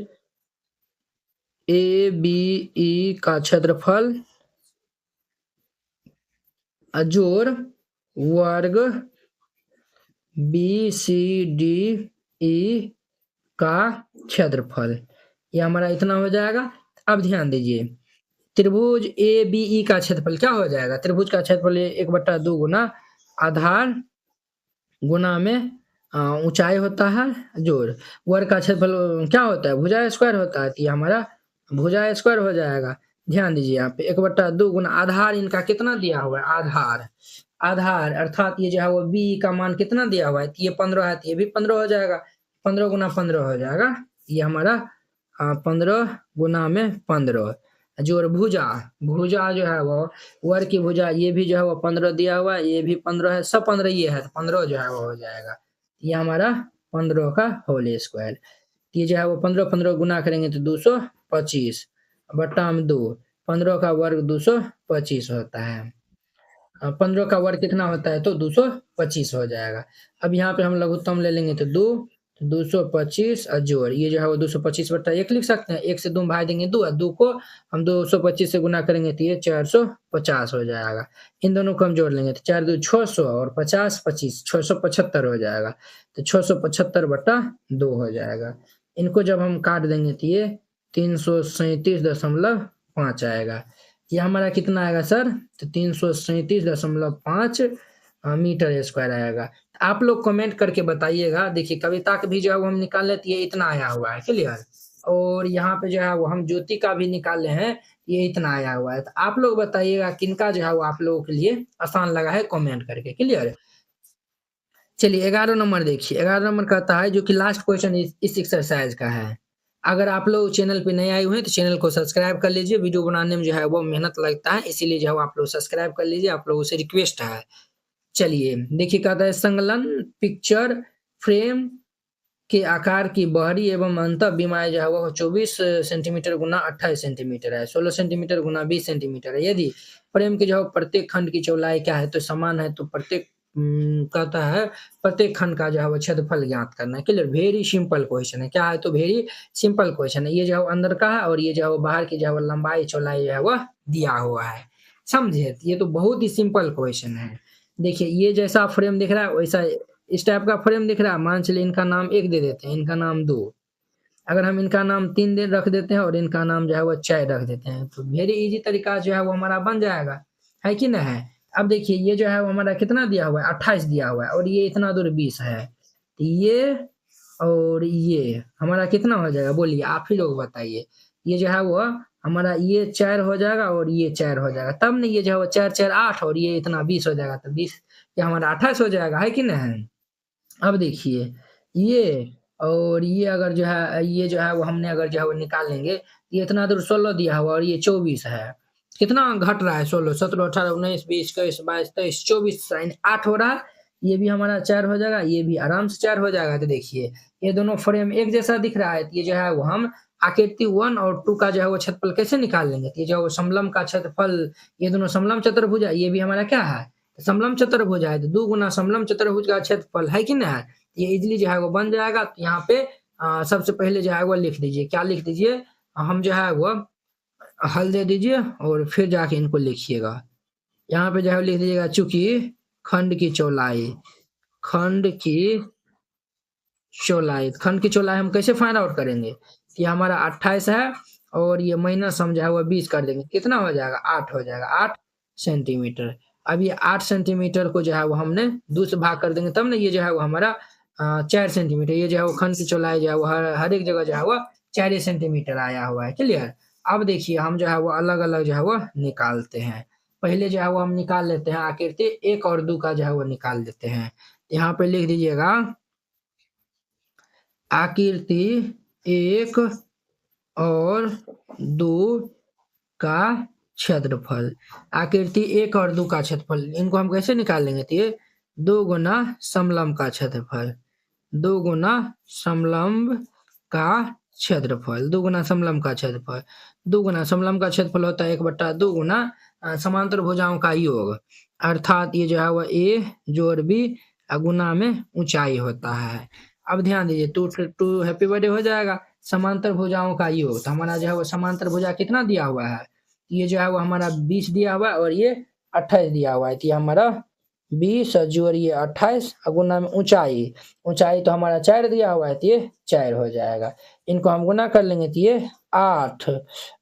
ए बी ई का क्षेत्रफल जोड़ वर्ग बी सी डी ई का क्षेत्रफल, ये हमारा इतना हो जाएगा। अब ध्यान दीजिए त्रिभुज ए बी ई का क्षेत्रफल क्या हो जाएगा, त्रिभुज का क्षेत्रफल 1/2 गुना आधार गुना में ऊंचाई होता है जोड़, वर्ग का क्षेत्रफल क्या होता है, भुजा स्क्वायर होता है, तो ये हमारा भुजा स्क्वायर हो जाएगा। ध्यान दीजिए यहाँ पे 1/2 गुना आधार इनका कितना दिया हुआ है, आधार, आधार अर्थात ये जो है वो बी का मान कितना दिया हुआ है, तो ये 15 है, तो ये भी 15 हो जाएगा, 15 गुना 15 हो जाएगा, ये हमारा 15 गुना में 15 जोड़ भुजा, भुजा जो है वो वर्ग की भुजा, ये भी जो है वो 15 दिया हुआ है, ये भी 15 है, सब 15 ये है, तो 15 जो है वो हो जाएगा, ये हमारा 15 का होल स्क्वायर। ये जो है वो 15 15 गुना करेंगे तो 225, बट्टा में 2, 15 का वर्ग 225 होता है। 15 का वर्ग कितना होता है तो 225 हो जाएगा। अब यहाँ पे हम लघुत्तम ले लेंगे तो 2, तो 225 और जोड़ ये जो है वो 225 बट्टा 1 लिख सकते हैं। 1 से 2 भाग देंगे 2 और 2 को हम 225 से गुना करेंगे तो ये 450 हो जाएगा। इन दोनों को हम जोड़ लेंगे तो 4 दूनी 600 और 50 25 675 हो जाएगा। तो 675 बट्टा 2 हो जाएगा। इनको जब हम काट देंगे तो ये 337.5 आएगा। ये हमारा कितना आएगा सर? तो 337.5 मीटर स्क्वायर आएगा। आप लोग कमेंट करके बताइएगा। देखिए कविता का भी जो है वो हम निकाल लेते हैं, ये इतना आया हुआ है, क्लियर। और यहाँ पे जो है वो हम ज्योति का भी निकाले हैं, ये इतना आया हुआ है। तो आप लोग बताइएगा किनका जो है वो आप लोगों के लिए आसान लगा है, कमेंट करके, क्लियर। चलिए 11 नंबर देखिए। 11 नंबर कहता है जो कि लास्ट क्वेश्चन इस एक्सरसाइज का है। अगर आप लोग चैनल पे नए आए हुए हैं तो चैनल को सब्सक्राइब कर लीजिए। वीडियो बनाने में जो है वो मेहनत लगता है, इसीलिए जो है आप लोग सब्सक्राइब कर लीजिए, आप लोगों से रिक्वेस्ट है। चलिए देखिए कहता है संलग्न पिक्चर फ्रेम के आकार की बाहरी एवं अंतः बीमाएं जो है वो 24 सेंटीमीटर गुना 28 सेंटीमीटर है, 16 सेंटीमीटर गुना 20 सेंटीमीटर है। यदि फ्रेम के जो प्रत्येक खंड की चौड़ाई क्या है तो समान है, तो प्रत्येक कहता है प्रत्येक खंड का जो है वो क्षेत्रफल ज्ञात करना है, क्लियर। वेरी सिंपल क्वेश्चन है। क्या है तो वेरी सिंपल क्वेश्चन है। ये जो है अंदर का है और ये जो है बाहर की जो है लंबाई चौड़ाई जो है वह दिया हुआ है, समझे। ये तो बहुत ही सिंपल क्वेश्चन है। देखिए ये जैसा फ्रेम दिख रहा है वैसा इस टाइप का फ्रेम दिख रहा है। मान चलिए इनका नाम 1 दे देते हैं, इनका नाम 2। अगर हम इनका नाम 3 दे रख देते हैं और इनका नाम जो है वो 4 रख देते हैं, तो वेरी इजी तरीका जो है वो हमारा बन जाएगा, है कि नहीं है। अब देखिए ये जो है वो हमारा कितना दिया हुआ है, 28 दिया हुआ है और ये इतना दूर 20 है। तो ये और ये हमारा कितना हो जाएगा, बोलिए आप ही लोग बताइए। ये जो है वो हमारा ये 4 हो जाएगा और ये 4 हो जाएगा, तब नहीं ये जो है वो 4 4 8 और ये इतना 20 हो जाएगा, तो 20 ये हमारा 28 हो जाएगा, है कि नहीं। अब देखिए ये और ये अगर जो है ये जो है वो हमने अगर जो है वो निकाल लेंगे, ये इतना दूर 16 दिया हुआ और ये 24 है। कितना घट रहा है, 16 17 18 19 20 21 22 23 24 साइन 8 हो रहा है। ये भी हमारा 4 हो जाएगा, ये भी आराम से 4 हो जाएगा। तो देखिए ये दोनों फ्रेम एक जैसा दिख रहा है, तो ये जो है वो हम आकृति 1 और 2 का जो है वो क्षेत्रफल कैसे निकाल लेंगे। तो ये जो समलंब का क्षेत्रफल, ये दोनों समलंब चतुर्भुज है, ये भी हमारा क्या है समलंब चतुर्भुज है, तो 2 गुना समलंब चतुर्भुज का क्षेत्रफल है कि नहीं। ये इजीली जो है वो बन जाएगा। तो यहाँ पे सबसे पहले जो है वो लिख दीजिए, क्या लिख दीजिए, हम जो है वो हल दे दीजिए और फिर जाके इनको लिखिएगा। यहाँ पे जो है लिख दीजिएगा चूंकि खंड की चौड़ाई, खंड की खंड की चौड़ाई हम कैसे फाइंड आउट करेंगे। ये हमारा 28 है और ये माइनस हम जो है वो 20 कर देंगे, कितना हो जाएगा 8 हो जाएगा, 8 सेंटीमीटर। अब ये 8 सेंटीमीटर को जो है वो हमने 2 से भाग कर देंगे, तब ना ये जो है वो हमारा 4 सेंटीमीटर, ये जो है वो खंड की चौड़ाई जो है वो हर एक जगह जो है वो 4 सेंटीमीटर आया हुआ है, क्लियर। अब देखिए हम जो है वो अलग अलग जो है वो निकालते हैं। पहले जो है वो हम निकाल लेते हैं आकृति 1 और 2 का जो है वो निकाल लेते हैं। यहाँ पे लिख दीजिएगा आकृति 1 और 2 का क्षेत्रफल। आकृति 1 और 2 का क्षेत्रफल, इनको हम कैसे निकाल लेंगे, तो ये 2 गुना समलंब का क्षेत्रफल, 2 गुना समलंब का क्षेत्रफल, 2 गुना समलंब का क्षेत्रफल, 2 गुना समलंब का क्षेत्रफल होता है 1/2 गुना समांतर भुजाओं का योग, अर्थात ये जो है वह ए जोड़ बी गुना में ऊंचाई होता है। अब ध्यान दीजिए 2 हैप्पी बर्थडे हो जाएगा, समांतर भुजाओं का योग, तो हमारा जो है वो समांतर भुजा कितना दिया हुआ है, ये जो है वो हमारा 20 दिया हुआ है और ये 28 दिया हुआ है। तो ये हमारा 20 और जोड़ ये 28 गुना में ऊंचाई, ऊंचाई तो हमारा 4 दिया हुआ है, तो ये 4 हो जाएगा। इनको हम गुना कर लेंगे तो ये 8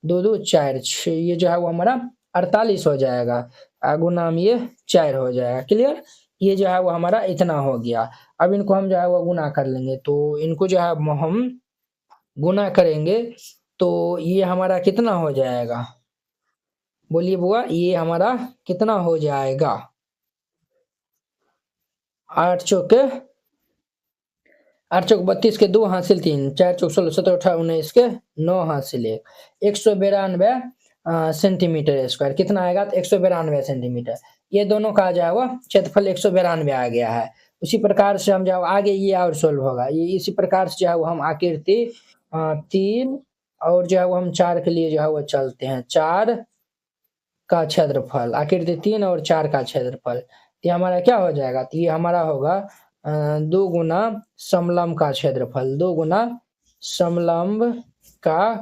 2 2 4 6, ये जो है वो हमारा 48 हो जाएगा, गुना में ये 4 हो जाएगा, क्लियर। ये जो है वो हमारा इतना हो गया। अब इनको हम जो है वो गुना कर लेंगे, तो इनको जो है हम गुना करेंगे तो ये हमारा कितना हो जाएगा, बोलिए बुआ, ये हमारा कितना हो जाएगा। 8 चौके 32 के 2 हासिल 3, 4 चौक 16 17 18 19 के 9 हासिल 1, 192 सेंटीमीटर स्क्वायर कितना आएगा, तो 192 सेंटीमीटर। ये दोनों का जो है वो क्षेत्रफल 192 आ गया है। उसी प्रकार से हम जो आगे ये और सोल्व होगा, ये इसी प्रकार से जो है वो हम आकृति 3 और जो है वो हम 4 के लिए जो है वो चलते हैं। 4 का क्षेत्रफल, आखिर 3 और 4 का क्षेत्रफल, ये हमारा क्या हो जाएगा? तो ये हमारा होगा 2 गुना समलंब का क्षेत्रफल, 2 गुना समलंब का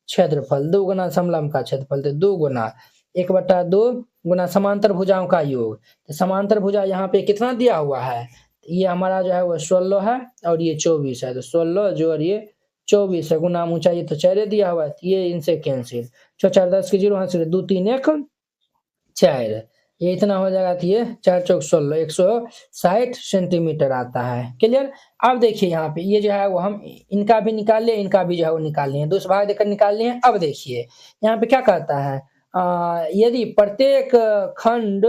क्षेत्रफल, 2 गुना समलंब का क्षेत्रफल। तो 2 गुना 1/2 गुना समांतर भुजाओं का योग। तो समांतर भुजा यहाँ पे कितना दिया हुआ है? ये हमारा जो है वो 16 है और ये 24 है। तो 16 जोड़ ये 24 है, गुना ऊंचाई तो 4 दिया हुआ है, तो ये इनसे कैंसिल। 4 4 10 के 0 हाथ 2 3 1 4, ये इतना हो जाएगा। तो ये 4 चौक 16, 160 सेंटीमीटर आता है। क्लियर? अब देखिए यहाँ पे ये जो है वो हम इनका भी निकाल लिए, इनका भी जो है वो निकाल लिए, 2 से भाग देकर निकाल लिए। अब देखिए यहाँ पे क्या कहता है, यदि प्रत्येक खंड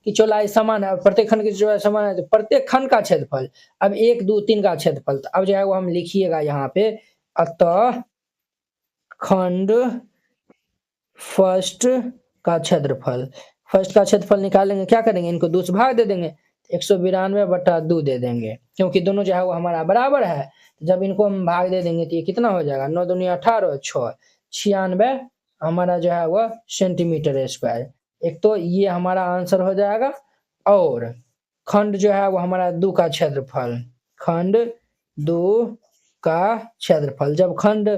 की चौड़ाई समान है, प्रत्येक खंड की चौड़ाई समान है, तो प्रत्येक खंड का क्षेत्रफल, अब 1 2 3 का क्षेत्रफल, तो अब जो है वो हम लिखिएगा यहाँ पे, अतः खंड फर्स्ट का क्षेत्रफल, फर्स्ट का क्षेत्रफल निकालेंगे, क्या करेंगे, इनको 2 से भाग दे देंगे, 192/2 दे देंगे, क्योंकि दोनों जो है वो हमारा बराबर है। जब इनको हम भाग दे देंगे तो ये कितना हो जाएगा, 9 दूनी 18, 6 96 हमारा जो है वह सेंटीमीटर स्क्वायर। एक तो ये हमारा आंसर हो जाएगा। और खंड जो है वो हमारा 2 का क्षेत्रफल, खंड 2 का क्षेत्रफल, जब खंड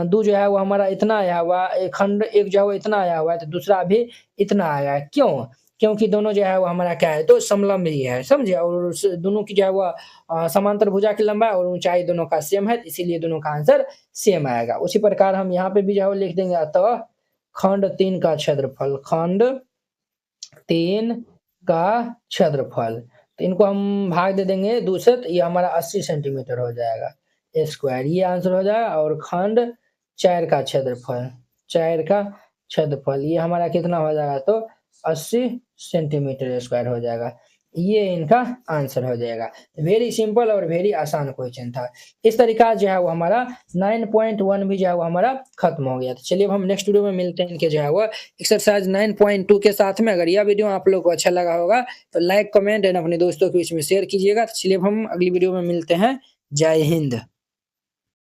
2 जो है वो हमारा इतना आया हुआ, खंड 1 जो है वो इतना आया हुआ है, तो दूसरा भी इतना आया है। क्यों? क्योंकि दोनों जो है वो हमारा क्या है, तो समलंब ही है, समझे? और दोनों की जो है वो समांतर भुजा की लंबाई और ऊंचाई दोनों का सेम है, इसीलिए दोनों का आंसर सेम आएगा। उसी प्रकार हम यहाँ पे भी जो है वो लिख देंगे, अतः खंड 3 का क्षेत्रफल, खंड 3 का क्षेत्रफल, तो इनको हम भाग दे देंगे 2 से, तो ये हमारा 80 सेंटीमीटर हो जाएगा स्क्वायर, ये आंसर हो जाएगा। और खंड 4 का क्षेत्रफल, 4 का क्षेत्रफल, ये हमारा कितना हो जाएगा, तो 80 सेंटीमीटर स्क्वायर हो जाएगा, ये इनका आंसर हो जाएगा। वेरी सिंपल और वेरी आसान क्वेश्चन था। इस तरीका जो है वो हमारा 9.1 भी जो है वो हमारा खत्म हो गया। तो चलिए अब हम नेक्स्ट वीडियो में मिलते हैं इनके जो है वो एक्सरसाइज 9.2 के साथ में। अगर यह वीडियो आप लोग को अच्छा लगा होगा तो लाइक, कमेंट एंड अपने दोस्तों के बीच में शेयर कीजिएगा। तो चलिए अब हम अगली वीडियो में मिलते हैं। जय हिंद।